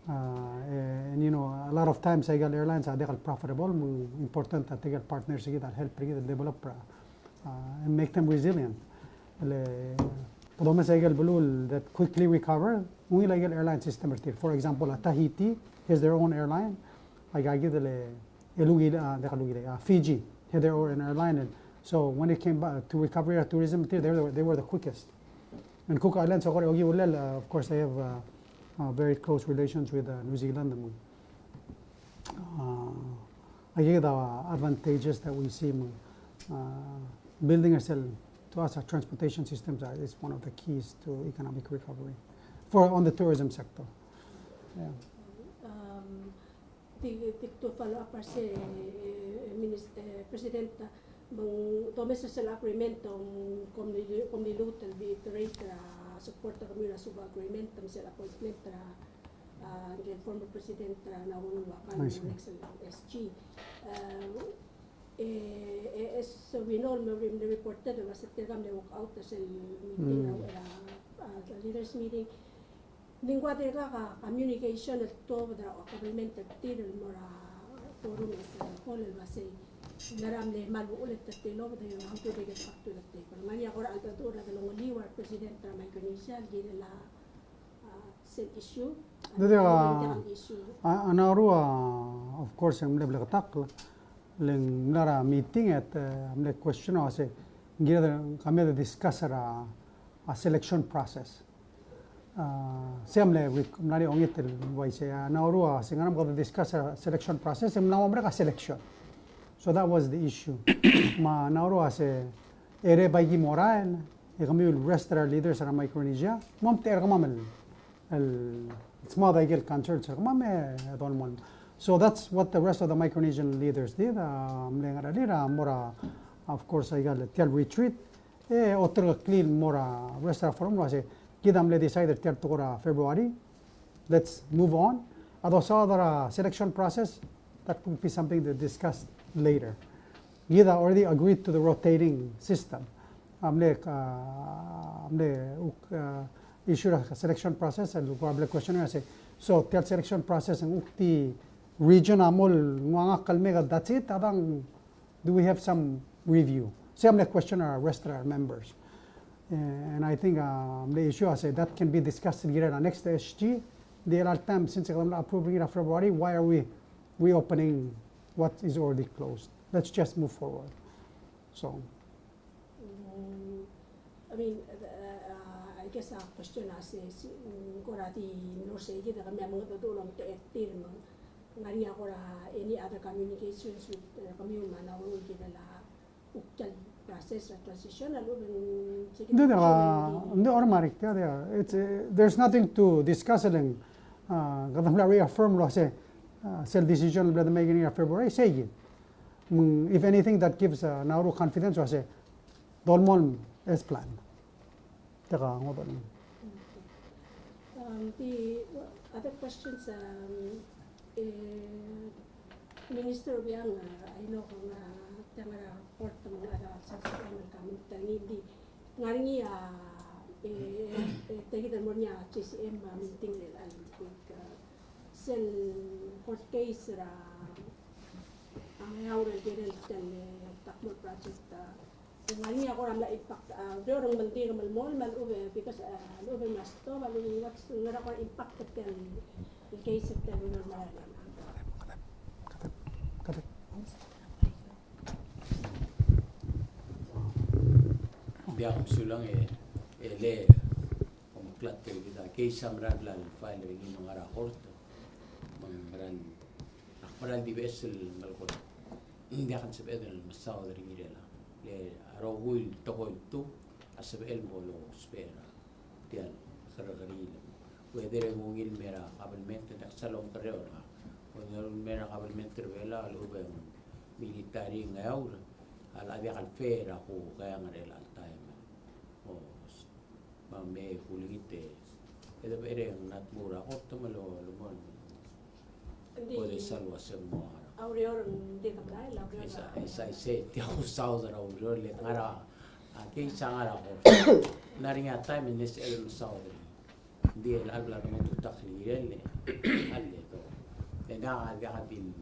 And you know a lot of times igal airlines are profitable important that igal partners that help develop and make them resilient. Podome igal bulul that quickly recover. We like airline system for example Tahiti has their own airline. I give Fiji had their own airline, and so when it came back to recovery of tourism, they were the quickest. And Cook Islands, of course, they have very close relations with New Zealand. I give the advantages that we see building ourselves to us. Our transportation systems is one of the keys to economic recovery on the tourism sector. Yeah. To follow up as President, Tomes sa agreement kung nilutan reiterate support na kami na suba agreement sa appointment former President Nauru Wakan next SG. As we know, the reported was at the walk out sa meeting the leaders meeting. Lingwa ka communication at to the agreement at the forum as whole was naramle malu ulit at tilo but yung how to get back to the table. Mani ako ra alto ra dalong liwar President Micronesia gila same issue. Anauru of course ang level katak leng nara meeting at amle question ase gila kami discuss a selection process. Semle nari ongit waise anauru singanam ko discuss a selection process em nawa mereka selection. So that was the issue. Ma nauru ase ere bagi moral e kami will rest our leaders sa Micronesia mom ter kamamel small bagel concert sa kamame don mon. So that's what the rest of the Micronesian leaders did. Mlenga lira mora of course I got tel retreat e otro clean mora rest our forum was kidam le decided tel to February. Let's move on. Ados other selection process that would be something to discuss later. Gida already agreed to the rotating system. Issue a selection process and the questionnaire say so that selection process and ukti region amol nganga kalmega that's it adang do we have some review same the questionnaire rest our members and I think the issue I say that can be discussed in the next SG the other time since approving in February why are we reopening what is already closed. Let's just move forward. So I mean I guess a question as korati no say gida kami ang mga tutulong to active ngani ako any other communications with kami manaw gida la uktal process transition alo the automatic it's there's nothing to discuss lang kadang reaffirm lo say sell decision blood making in February say it if anything that gives Nauru confidence was say dolmon as planned. The other questions Minister Biang I know kung tangara report ng sa kami tangi ngaringi tagidan mo niya CCM meeting nila sel court case ra ang ayaw rin takmo project ngayon ako ramla impact dorong mandi ng malmol malube because malube mas to malube what's ngara ko impact kan in case of the normal biya sulang le klat kita case amran la file ng mga report maran di vessel malko hindi akan sabihin masaw dari nila le arogul toko itu asabel bolo spera tial karagarila whether ngungil mera kabalmente tak salong kareora whether mera kabalmente vela lube military ngayaw ala dia kalfera ko kaya ngarela time o mame hulingite eda bere natmura ko tumalo lumon pode salwa semua Aurior hindi ka dahil as I said, the whole south of Aurior let ngara kay sangara ko naringa time in this area south hindi alabla mo tutak ni rele alle to tenda ga din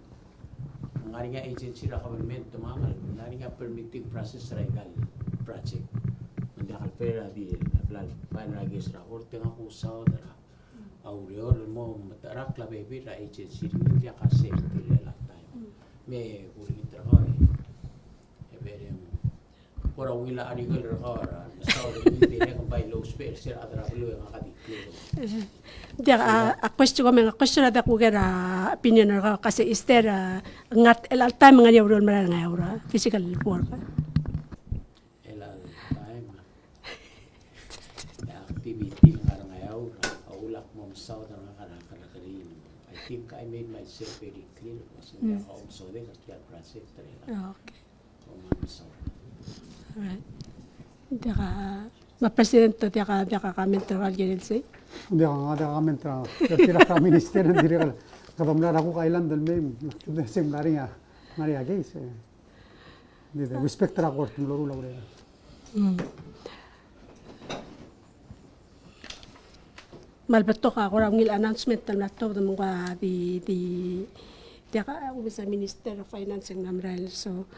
ngaringa agency ra government tumangal naringa permitting process legal project hindi kalpera di alabla para registra or tenga ko south ra Aurior mo matarak la baby ra agency hindi ka safety lela me kulit trabaho bere por wila ani gol ra sa hindi na kung by low space sir adra blu nga kadiklo dia a question ko mga question da ko gera opinion ra kasi ister ngat el time nga euro mara nga euro physical work el time activity nga euro ulak mo sa da nga kararin I think I made myself very clear. So they got their project. Okay. Alright. Daka, ma-presidente daka kami teral gilid say. Hindi ka kami tra. Tira ka minister ng diri ka. Kadamlar ako kailan dal may seminary nga. Maria guys. Hindi respect ra ko tumloro la ure. Malbeto ka ako ngil announcement na to ng mga di daka ako sa Minister of Finance ng Namral. So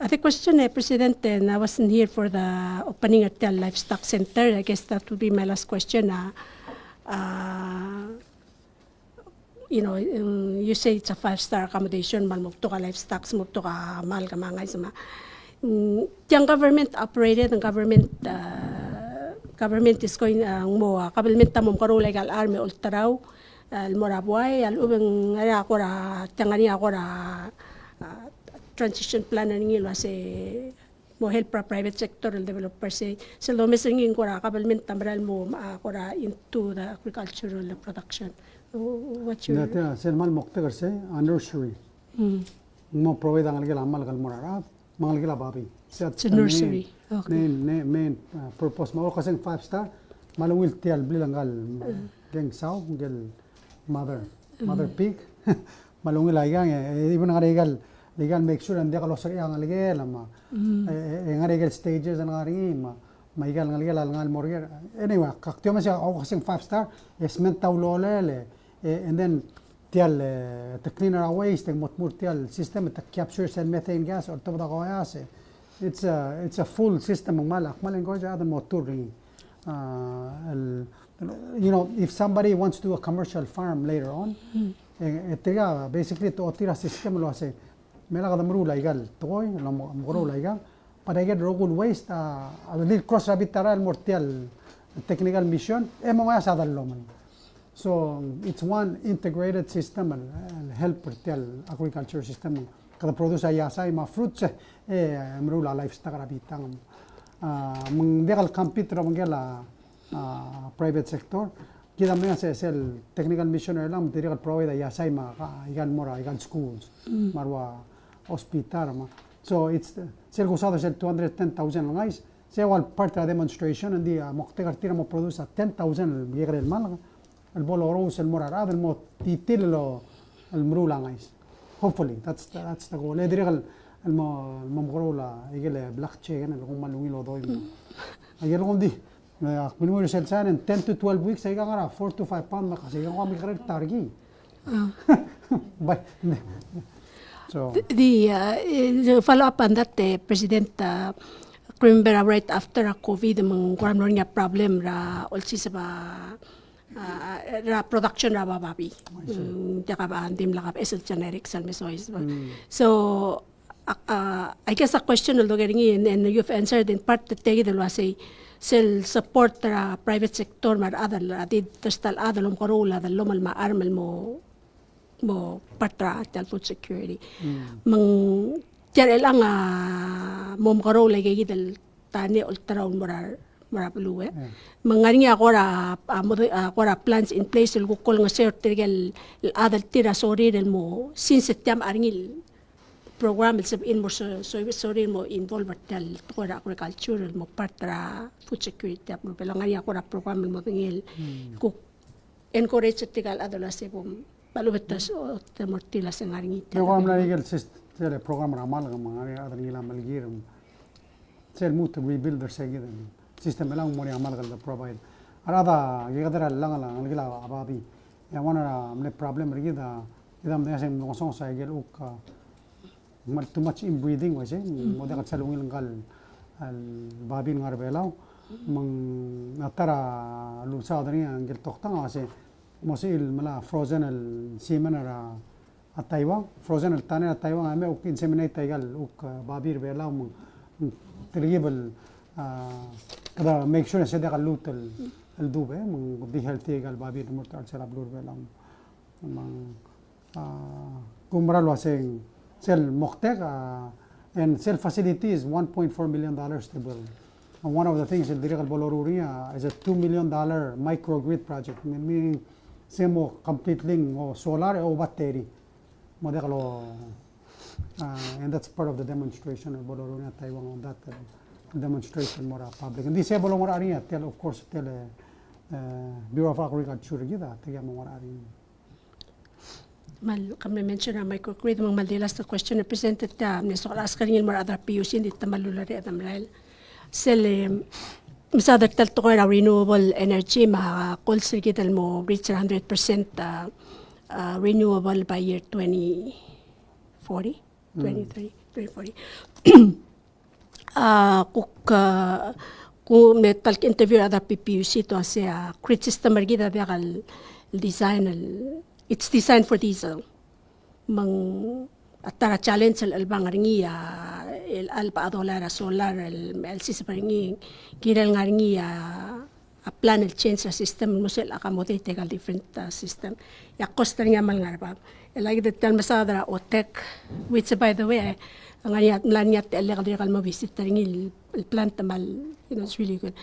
I think question Presidente, and I wasn't here for the opening at the Livestock Center. I guess that would be my last question. You know, you say it's a 5-star accommodation, mal mukto ka livestock, mukto ka mal ka mga sama. Yung government operated, ang government is going mo government tamom karulay gal army ultaraw al morabuay al ubeng ara ako ra tangani ako ra transition plan na ngilo se mo help para private sector el developer say so lo mesingin ko ra government tambral mo ako ra into the agricultural production. What's your Nata sen mal mukte karse nursery. Mo provide ang gila amal gal morara mangal gila babi. It's a nursery. Okay. Main purpose mo kasi 5-star malungil tial bilangal geng saw gel mother pig malungil ayang ibon nga legal make sure ande ka losar yang algel ma nga legal stages ang ari ma maigal nga legal ngal morger anyway kaktyo ma siya ako kasi 5-star esment tawlole and then tial to clean our waste and motmur tial system to capture and methane gas or to da koyase. It's a full system ng malak. Malin ko siya motor ring. You know, if somebody wants to do a commercial farm later on, itiga basically to otira system lo ase. Mela kada mrula igal toy, lo mrula igal. Para get rogul waste a little cross rabitara el mortial technical mission mo nga sa dallo man. So it's one integrated system and help mortial agriculture system. Kada produce yasay ma fruits mrula livestock rabitang mengdegal compete mengela private sector kita mga sel technical missioner lang direct provide yasay ma igan mora igan schools marwa hospital ma so it's sel gusado sel 210,000 guys se wal part of demonstration and the moktegar tira mo produce 10,000 bigre el mal el bolo rose el mora el mo titilo el mrula guys. Hopefully, that's the goal. Edrigal الممغرولا يقول بلاك تشيكن اللي هم اللي دايما أجل لهم دي من وين سلسان 10 to 12 weeks هيك أنا 4 to 5 pound ما خسي هم يقرر تارجي. So the follow up on that President remember right after COVID mengkuram nornya problem ra also sa ra production ra babi. Jaka ba andim lakap is generic salmesois. So I guess a question will getting in and you've answered in part the tegi del wasay sel support ra private sector mar adal adid tastal adalom korula dalom al maarmal mo patra tal food security mang tiyan lang mom korula gigi del tani ultra morar marapluwe mangani akora plans in place ul gukol nga sir tirgel adal tira sorry del mo since tiam arngil program is in mo so sorry mo involve tel ko agricultural mo patra food security mo pelangani akora program mo tingil ko encourage tigal adolescent mo balubetas o temortila sengaringita yo am la legal system program ramal nga mga adal ngila malgir sel mo to rebuild their seguin system lang mo ni amal gal provide arada yegadara lang ngila ababi ya wana amne problem rigida idam ne sem ngosong sa gel uk too much inbreeding wase mo dagat sa lungil ngal al babin ngar belaw mang natara lusa dani angel toktang wase mo sil mala frozen al semen ara ataywa frozen al tane ataywa ame uk inseminate taygal uk babir belaw mo tribal kada make sure sa dagat lut al dube mo be healthy gal babir mo tar sa blur belaw mang kumral waseng cell Moktek and cell facility is $1.4 million to build. And one of the things in Dirikal Boloruria is a $2 million microgrid project, meaning same complete link o solar o battery. Modekalo And that's part of the demonstration of Boloruna Taiwan on that demonstration more public. And this is more area tell of course tell Bureau of Agriculture gida tell more area. Mal kami mention na microgrid mga malilas na question represented ta ni so alas kaningin more other PUC hindi ta malulari at amrail. Sel misadak tal to ko renewable energy ma call sige mo reach 100% renewable by year 2040 2030 2040 kung may talk interview other PPUC to say grid system margida dakal design it's designed for diesel mang atara challenge al bang ringi el alpa dolar solar el sistema ringi kiral ngaringi a plan el change system musel accommodate tegal different system ya costa nga mal ngarba like the tal masadra o tech which by the way ngayat mlanyat el mo visit ringi el plant mal it's really good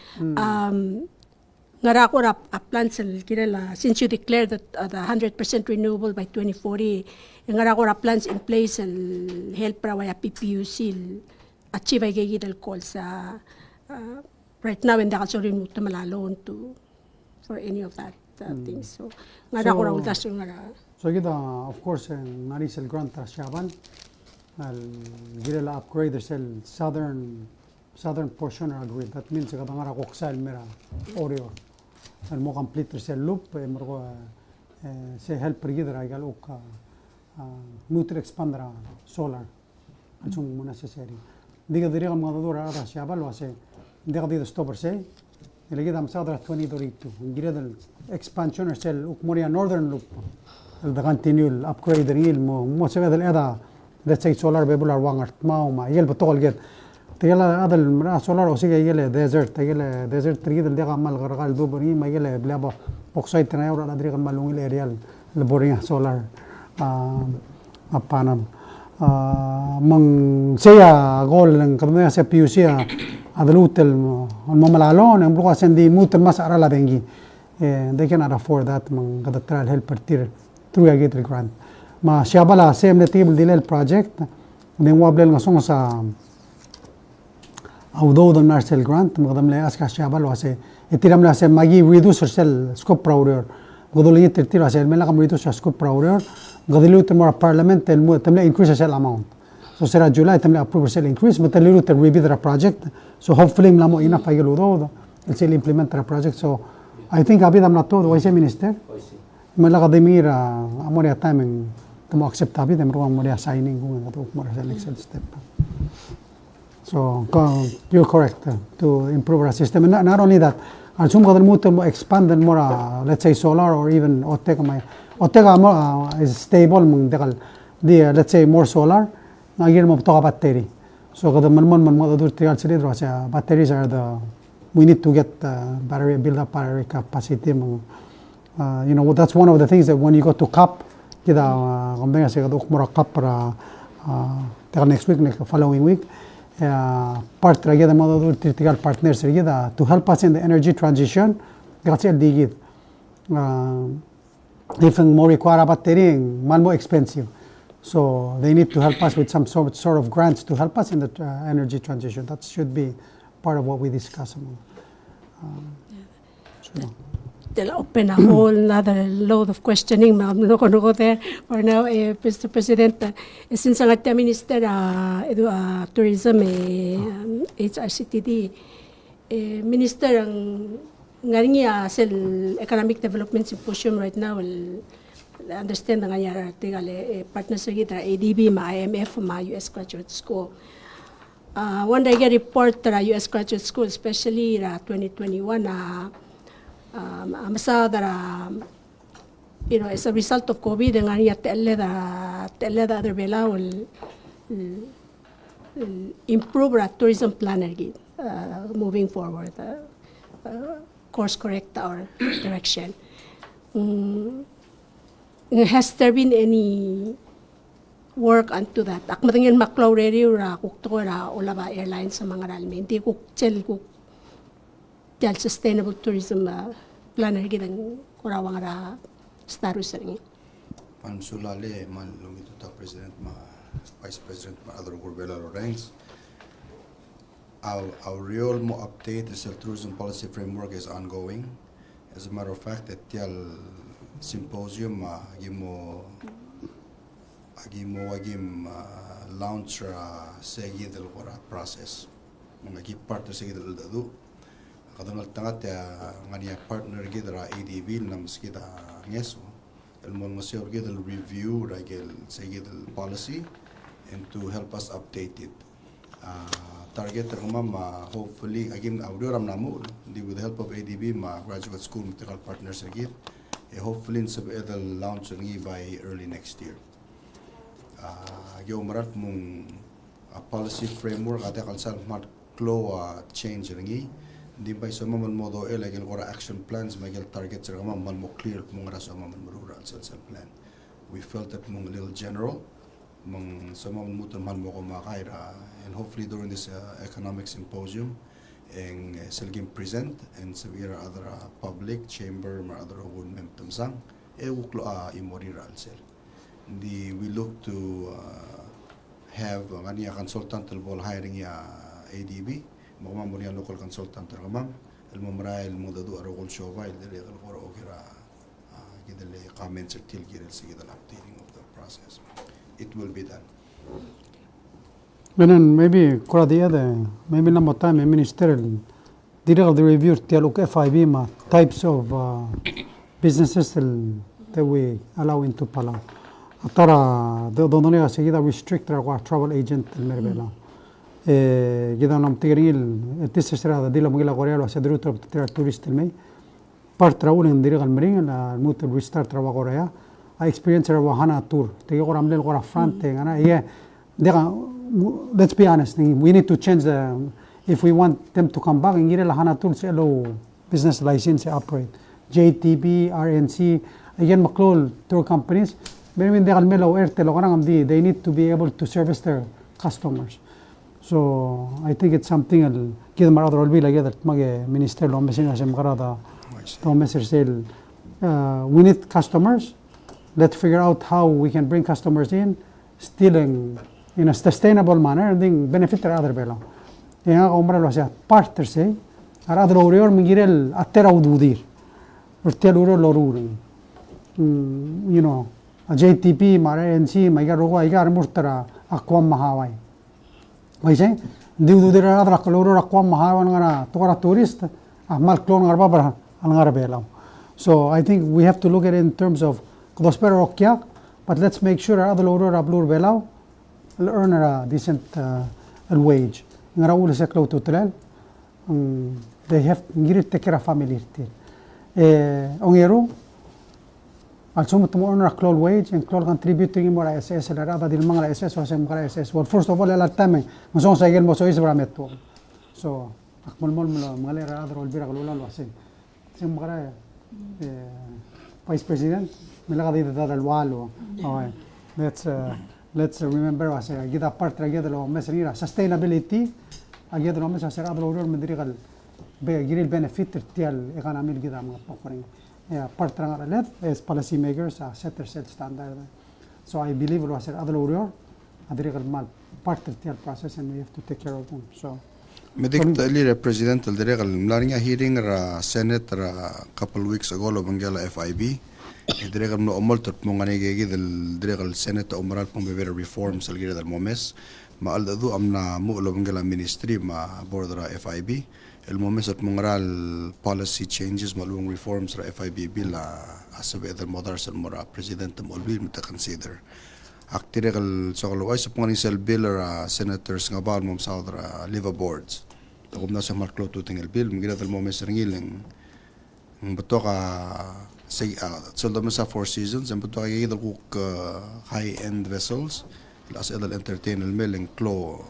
ngara ko a plant sel kirela since you declared that the 100% renewable by 2040 ngara ko plans in place el help para waya PPUC achieve ay gigit call sa right now and also remove to malaloon to for any of that things so ngara ko utas ngara so gida of course ngari sel grant shaban al girela upgrade sel southern portion of grid that means kada ngara ko sel mera oreo al mo complete sel loop mo se help rigidra igal ok nutre expandra solar alsung mo necessary diga diriga mga dura ada shabal wase diga di stopper se ilagida msadra 2022 gira del expansion sel ok moria northern loop el da continue upgrade real mo se del eda let's say solar bebular wangart ma yel botol get تيلا هذا المرأة سولار وسيجا يلا ديزرت يلا ديزرت تريد اللي قام الغرقال دوبري ما يلا بلا بوكسايد تنايا ولا أدري قام مالوني الأريال البوريا سولار أبانم من سيا قول كذا سيا بيوسيا هذا لوت المملالون يملكوا سندي موت المسألة على بنجي they cannot afford that من قد ترى الهلب بتير through a get grant ما شابلا سيم نتيب ديل project من وابل نصون سا although the national grant مقدم لي اسكا شابل واسه اتيرم لا سه ماجي ريدوس سل سكوب براورير قدولي ترتير واسه ملا كم ريدوس سكوب براورير قدلو تمر parliament تملا increase سل amount so سرا جولاي تملا approve سل increase متلو تريبي ذا project so hopefully ملا مو enough فايلو دو سل implement the project so I think ابي دم نتو ويسه minister ملا قدمير اموريا timing تمو accept ابي دم رو اموريا signing هو مور next step So you're correct to improve our system. And not only that, assume that we expand more, let's say solar or even Otega is stable. Let's say more solar. Again, we talk battery. So batteries are we need to get build up battery capacity. That's one of the things that when you go to CAP, next week, following week, part ragida modo critical partners ragida to help us in the energy transition grazie digit even more require battery more expensive so they need to help us with some sort of grants to help us in the energy transition that should be part of what we discuss They'll open a whole other load of questioning. I'm not going to go there for now, Mr. President. Since ang ating Minister Tourism, HRCTD, Minister, ang ngaringi sa Economic Development Symposium right now, understand nga niya partners kita ADB, IMF, US Graduate School. One day I report US Graduate School, especially 2021, masadara as a result of COVID nga niya telle da other bela will improve our tourism plan again moving forward course correct our direction has there been any work onto that akmatangin maklaw ra kukto ra ulaba airlines sa mga ralme hindi kuksel del sustainable tourism plan gidang kurawang ra status ringi Pan sulale man lungito ta president ma Vice President Adro Gurbela Lorenz. Our real mo update is the tourism policy framework is ongoing. As a matter of fact, at the symposium agim launch segid el process. Mga partner segid el dadu. Kadang tangat ngania partner gidra ADB nams kita ngeso. El mon masyor gidel review ragel segid el policy and to help us update it. Target terumam hopefully again audiram namu with the help of ADB graduate school medical partners again hopefully in it'll launch by early next year. Marat mung policy framework ate kalsal mat klo change ngi di by so man modo elegel gora action plans magel targets man mo clear mung raso man rural social plan. We felt that mung a little general mang sama mutan man mo ko makaira and hopefully during this economic symposium and selgim present and severe other public chamber or other women tamsang wuklo imori sel we look to have ngani consultant bol hiring ya ADB mo mo local consultant ramam el momra el modadu arogol shoba el dere el gora okira gidele comments til girel sigidal updating of the process. It will be done. Then maybe kora the other maybe number time a ministerial direct the review look FIB ma types of businesses that we allow into Palau. Atara the dononega seguida restrict our travel agent el merbela. Gida nam tigril this is the dila mugila korea lo sedru tourist el mei part travel en direct al mering la mut restart travel korea. I experienced a Wahana tour. Let's be honest. We need to change if we want them to come back. In Hana tour, hello business license operate. JTB, RNC, again, McClole tour companies. They need to be able to service their customers. So I think it's something. We need customers. Let's figure out how we can bring customers in, still in a sustainable manner, and then benefit the other belo. Yang umrah lo siya partner say, other orior mingirel atera ududir, urtel uro loruring. You know, a JTP, RNC, maiga rogo aiga murtara akwam mahawai. Why say? Diududir other kaloro akwam mahawan ngara tokara tourist, mal klon ngarbabra alngara belo. So I think we have to look at it in terms of but let's make sure other loader ablur belau will earn a decent wage. Ngaraul se klo total they have ngiri take care of family ongero also to earn a close wage and close contributing more SS la rada dil mangla SS o sem mangla SS. Well, first of all la time mo sa gel mo so is brametto so akmol mol mangla rada rol bira glo lo asen sem mangla Vice President let's remember as a part sustainability benefit as policy makers set their standard. So I believe it was other part of the process and we have to take care of them. So Medik tali President al direct al mlaringa hearing Senate couple weeks ago lo bangala FIB direct no omoltot mongani gegi del direct al Senate omoral pong beber reforms al gira del momes ma al dadu amna mo lo bangala ministry ma bordera FIB el momes at mongal policy changes malung reforms ra FIB bill asabe del modars al mora president mo bil mita consider Aktiregal sokolo ay sapong sel bill senators nga bal mom saudra liver boards. Takom na sa marklo tuting el bill mgira del momes ringileng. Bato ka say soldo sa 4 seasons and bato ka gidal kuk high end vessels las edal entertain el meleng klo.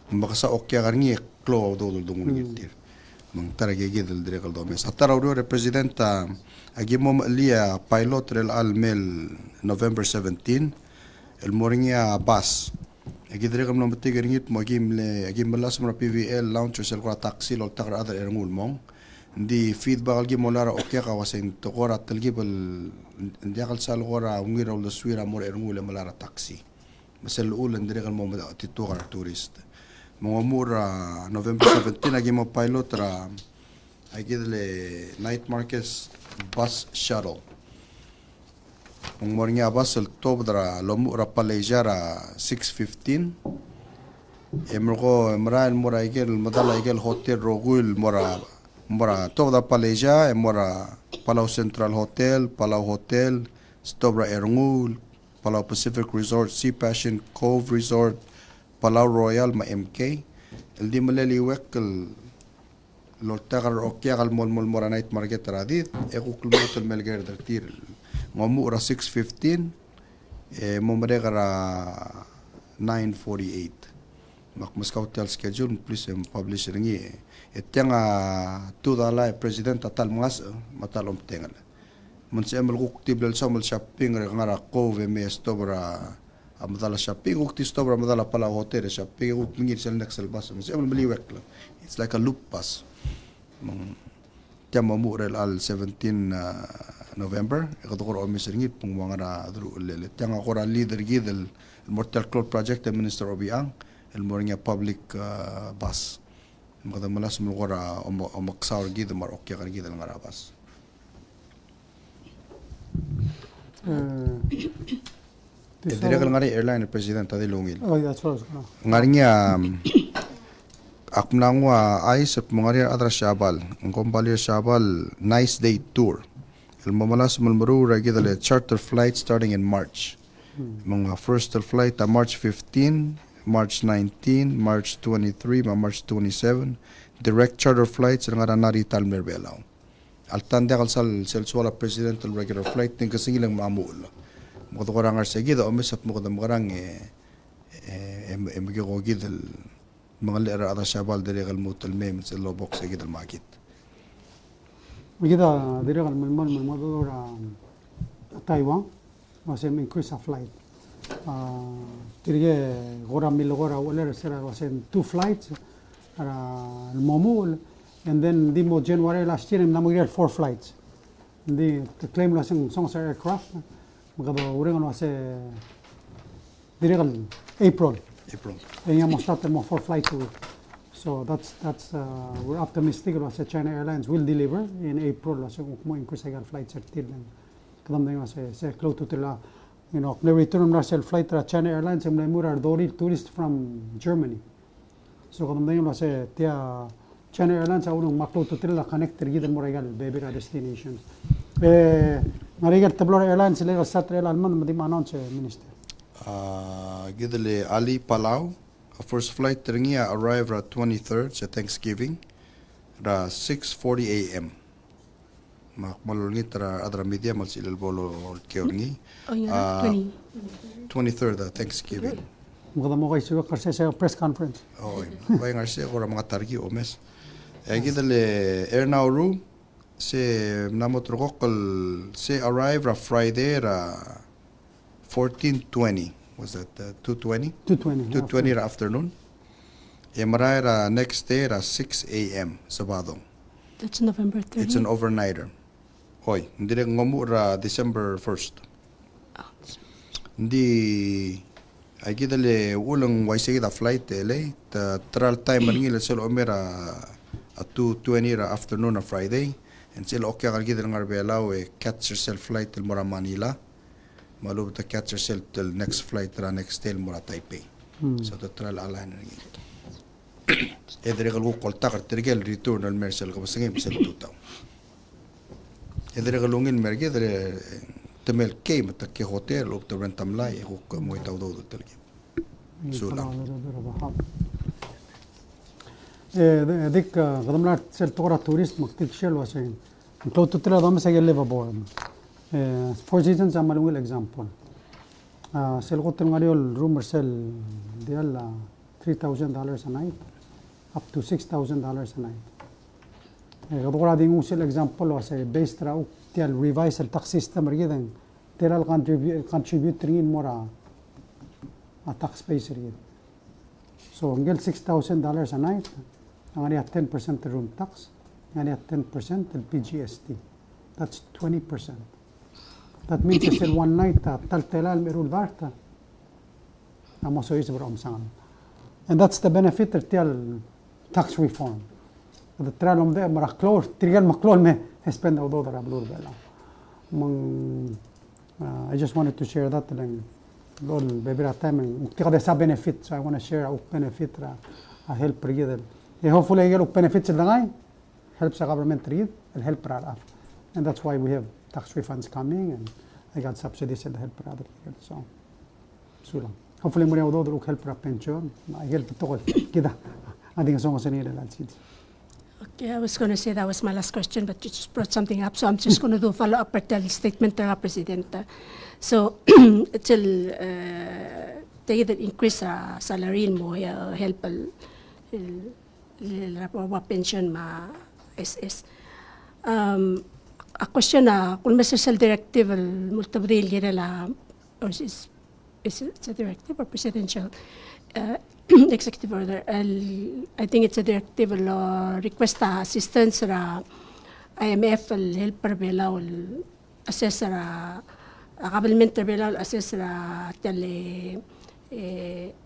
Makasa okya karngi klo dodol dungun gitir. Mang tarage gidal direkal domes. Ataraw do represent agimom liya pilot rel al mel November 17 el moringia bus agidre kam no matigar ngit mo agim balas mo PVL launcher sel ko taxi lo takar other erngul mong di feedback algi molara okya ka wasen to kora talgi bal ndiakal sal gora ngira lo swira mo erngul malara taxi masel ulan dire kan mo titugar tourist mura November 17 agi mo pilot ra agi le night markets bus shuttle mornya bus el top dra lomu ra paleja ra 6:15 emro emra mura igel madala igel hotel rogul mora top da paleja mora Palau Central Hotel, Palau Hotel, Stobra Erngul, Palau Pacific Resort, Sea Passion Cove Resort, Palau Royal ma MK. El di maleli wekkel loltagar okyagal mol mora night market radit ekuk motel melger dertir ngomu ora 6:15 momregara 9:48 mak Moscow hotel schedule please publish ringi etanga tudala president atal mas matalom tengal munse emel gukti blel samel shopping ngara cove me stobra amadala shopping gukti stobra amadala pala hotel shopping guk mingir sel next bus munse emel meliwek it's like a loop bus tiama murel al 17 November ekador omis ringi pung wangara adru lele tianga kora leader gidel Mortal Cloud Project Minister Obiang el mornya public bus makada malas mulgora omaksaur gid mar okya kan gid ngara bus dire kal ngari airline president adi lungil Oh, that's what I was gonna. ngarinya akmnangwa ais at mongari adra shabal ngombalir shabal nice day tour el mamalas mulmuru ragidale charter flight starting in March mga first flight March 15 March 19, March 23, March 27, direct charter flights ng nari Talmer Belao. Altanda kalsal selsuala president al regular flight ng kasingilang maamul. Mga korang arsagida o misap mo kadang makarang magigogid al mga lera ata shabal dire kal mutal mem sa lobok sa gidal makit. Magida dire kal malmadura Taiwan was increase a flight. Tirige gora milogora wala sera was in 2 flights momul and then dimo January last year namu 4 flights the claim la sing song aircraft magado urengan was dire April and you start mo 4 flights a week. So that's we're optimistic about China Airlines will deliver in April so mo increase agar flights at tilan kadam na was say close to tila you know, the return of flight to China Airlines and mura tourists from Germany. So kadam na was tia China Airlines unong maklo to tila connector gidan moragal baby destinations. Marigal Tablor Airlines legal start alman madim announce minister. Gidale Ali Palau first flight ringia arrived at 23rd sa Thanksgiving ra 6:40 a.m. Malulungit ra adra media mal silal bolo keorngi 23rd Thanksgiving Magada mo kay suwa kasi sa press conference. Oh, bay ngarse ko ra mga targi o mes gidale air now room se namotrokol se arrive ra Friday ra 14:20 was that 2:20 2:20 ra afternoon Emaray ra next day ra 6 a.m. Sabado. That's November 30th. It's an overnighter. Hoy, hindi rin ngomu ra December 1st. Hindi ay gidale ulang waise gida flight ele ta trial time ringila selo omera at 2:20 ra afternoon on Friday and selo okay kal gida ngar belao catch yourself flight til mora Manila malu ta catch yourself till next flight ra next day mora Taipei. So the trial align ringi edre gal ko kolta kar tergel return al mersel ko basingim sel tutaw edre galungin merge edre temel kay matak hotel o to rentam lai ko mo itaw do telgi sula dik gadamla sel tora tourist maktik shell wasin to tira dam sa gelle babor four seasons amalungil example sel ko tengariol room sel dial $3,000 a night up to $6,000 a night. Gadora ding usel example was based ra tial revise el tax system rigen tial contribute rin mora a tax base rigen. So ngel $6,000 a night ngani at 10% room tax ngani at 10% el PGST. That's 20%. That means it's one night tal telal merul varta amo so is bro amsangan. And that's the benefit of the tax reform. The trial de maraklor trial maklor me spend all the blue bella. I just wanted to share that lang lol bebira time and sa benefit, so I want to share a benefit a help read. Hopefully I get benefits lang helps the government read and help raf. And that's why we have tax refunds coming and I got subsidies and help other so lang. Hopefully mo rin ako help ra pension. I help to kita. Ading so sa nila lang city. Okay, I was going to say that was my last question, but you just brought something up, so I'm just going to do a follow-up statement to our President. So, till they increase salary mo, help the pension ma SS. A question na, kung may social directive, multiple gira or is it a directive or presidential? Executive order. I think it's a directive request assistance ra IMF helper bela assess ra government bela assess ra tele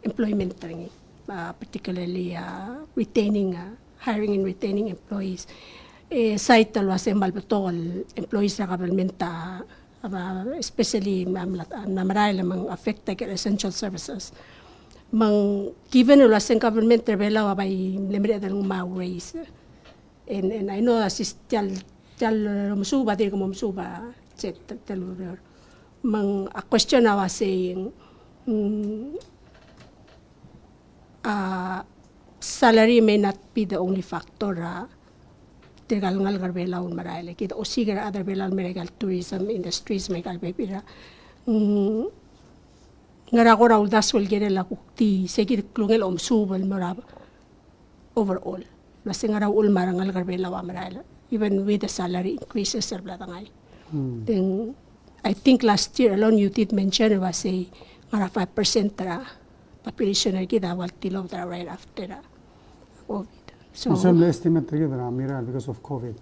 employment ringi particularly hiring and retaining employees site tal was malbetol employees ra government especially namaray lamang affected essential services. Given the Russian government, there will be limited ways. And I know assist tell musuba dir como musuba tell a question I was saying salary may not be the only factor tirgal ngal garbela un maray kita o sigar other belal meregal tourism industries may galbepira ngara ko raw daswel gere la kukti segir klungel subal marab overall basta ngara ul marangal garbela wa marala even with the salary increases sir blatangay then I think last year alone you did mention it was a ngara 5% ra population ay kita wal tilo tra right after COVID. So some estimate miral because of COVID.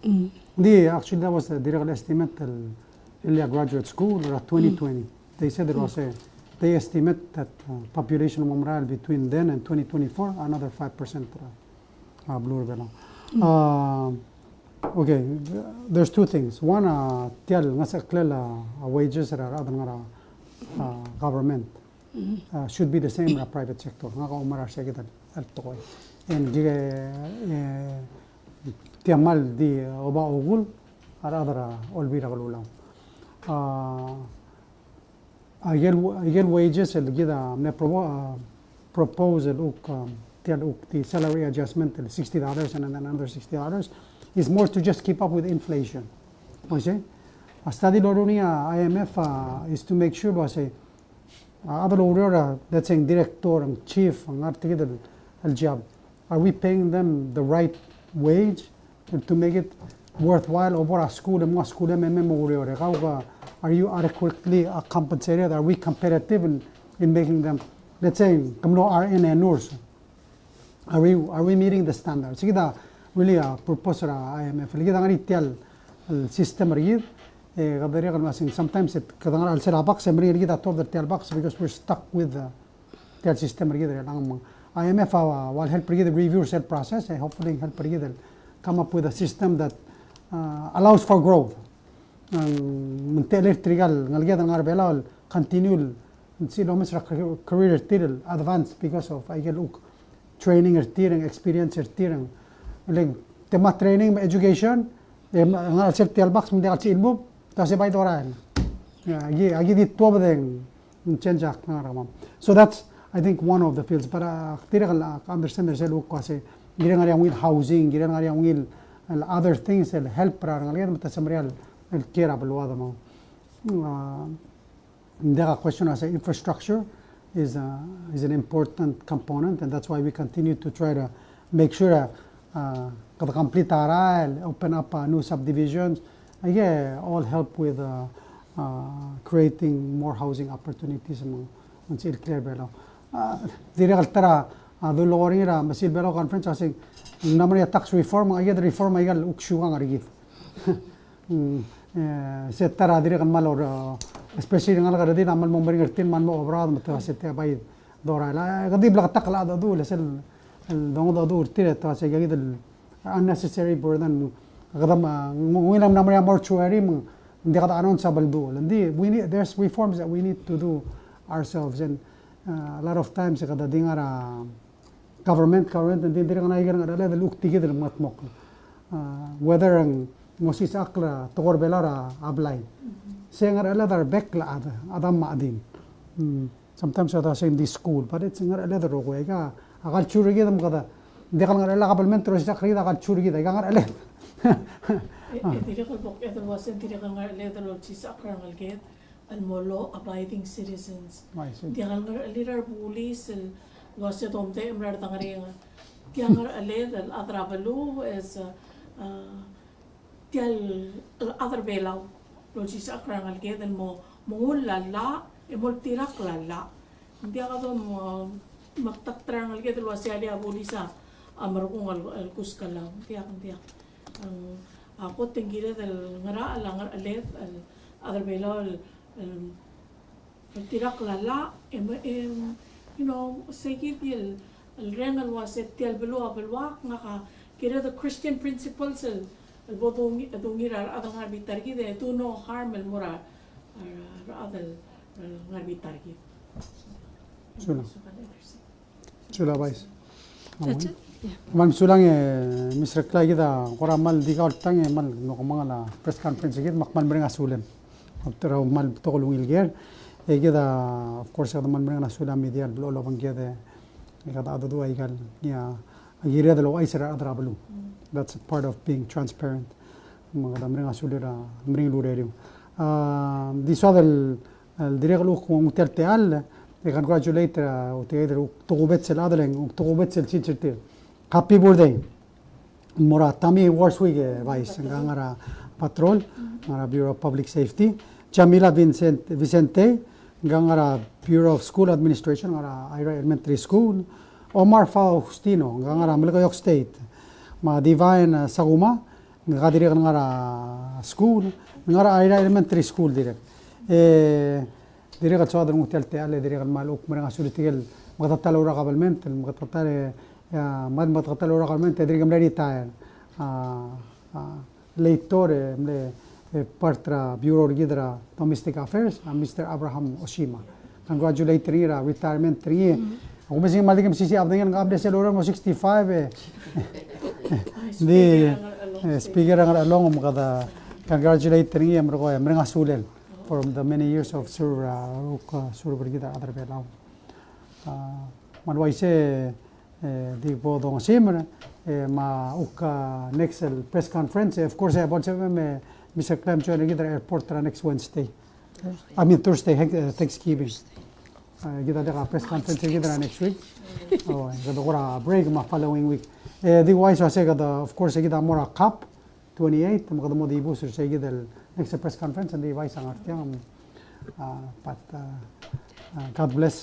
Actually that was the direct estimate Ilya Graduate School or 2020. They said there was they estimate that population of Mamral between then and 2024, another 5% blue bela. Okay, there's two things. One, tial ngasa klela wages are other government should be the same in the private sector. Ngaka umara siya kita altoy. And tiamal di oba ogul are other olbira galulaw. Again, wages and give proposal the salary adjustment $60 and then another $60 is more to just keep up with inflation. A study IMF is to make sure was a other order that's saying director and chief and job. Are we paying them the right wage to make it worthwhile over a school and more school are you adequately compensated? Are we competitive in making them, let's say, RN and nurse? Are we meeting the standards? Kita really purpose IMF. Kita ngari tial system rigid. Kadari kan sometimes it kadang al serabak semri kita top the tial box because we're stuck with the tial system rigid. IMF will help rigid review set process. Hopefully help rigid come up with a system that allows for growth. Trigal ngalgeda ngarbela continue silo misra career tiril advance because of training experience like tema training education ngal tial box mun dekat ilmu tase bay doran agi di top den change ngara. So that's I think one of the fields, but tiral understand there's look kasi girang ari with housing girang ari with other things that help ra ngalgeda matasamreal care about the question as infrastructure is an important component, and that's why we continue to try to make sure complete open up new subdivisions, all help with creating more housing opportunities. Masil Belo conference asing namanya tax reform reform ukshuang setara dire kan malor especially ngal kada din amal mo beringertin man mo obrad mata sete bay دورا لا قديم لغة تقلع دو لسل الدون دو تيرة تاسع جيد unnecessary burden قدام وين من أمريكا mortuary من دي قد أنون سبل دو لندي we need there's reforms that we need to do ourselves and a lot of times قد دينغرا government دي ديرنا يجرنا على هذا الوقت تيجي المطمق whether موسيس أقلا تغور بلارا أبلاي سينغر على هذا بك لا هذا أدم معدين sometimes I say in this school but it's نغر على هذا روغوي كا أقل شوري كده مقدا ديقل نغر على قبل من تروح تخريد أقل شوري كده كنغر عليه ديريق البوك إذا واسن ديريق نغر على هذا لوتشيس أقرأ نغلقيد المولو abiding citizens ديقل نغر على هذا بوليس الواسن دوم تي أمرار دغرينا ديقل على هذا الأضرابلو is تيال الأذر بيلاو لوتشيس أقرأ نغلقيد مول لا مول تيراق لا دي غادم مقتطر نغلقيد الواسيالي بوليسا أمرقون الكوسكالا دي أقول تنجيلة الغراء الأليف الأذر بيلاو التيراق لا you know سيكي الرين الواسيت تيال بلوها بالواق نقا كده the Christian principles البودونغير الأذر بيتاركي ده do no harm المرا الأذر غربي تاركي شولا بايس man sulang Mr. Clay kita orang mal di kau tang mal ngomong la press conference kita makmal mereka sulen after mal tolong ilger kita of course kita mal mereka sulam media belolo bang kita kita ada dua ikan ya akhirnya ada lo aisera adra belu that's a part of being transparent mga mereka sulera mereka lureriu di soal el direct lo como terteal congratulate وتقدر تقوبت الأدلين وتقوبت التيشرت happy birthday مرا تامي ورسوي فايس عندنا patrol عندنا Bureau of Public Safety Jamila Vicente عندنا Bureau of School Administration عندنا Ira Elementary School Omar Faustino عندنا ملك يوك State ما Divine Saguma عندنا عندنا School عندنا Ira Elementary School ديريغ تصادر مختلطة على ديريغ المالوك مريغا سوريتيغل مغتطال ورا قبلمنت المغتطال يا ماد مغتطال ورا قبلمنت ديريغ ملي تاير ليتور ملي بارترا بيورو جيدرا دوميستيك افيرز مستر ابراهام اوشيما congratulate ريرا retirement ريه ومسين مالكم سيسي ابدين قبل سلورا 65 دي سبيكر along مغدا congratulate ريه مريغا سولل for the many years of sur bergida adar belau manwaise di bodong simra ma uka next press conference of course about Mr. Clem join gida airport next Wednesday I mean Thursday Thanksgiving gida da press conference gida next week oh gida ora break ma following week di wise was gida of course gida mora cup 28 magada mo di booster say gida next press conference and the vice ang but God bless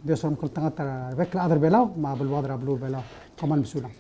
Dios ram kul tangat rekla adar belau ma bel wadra blur belau kaman misula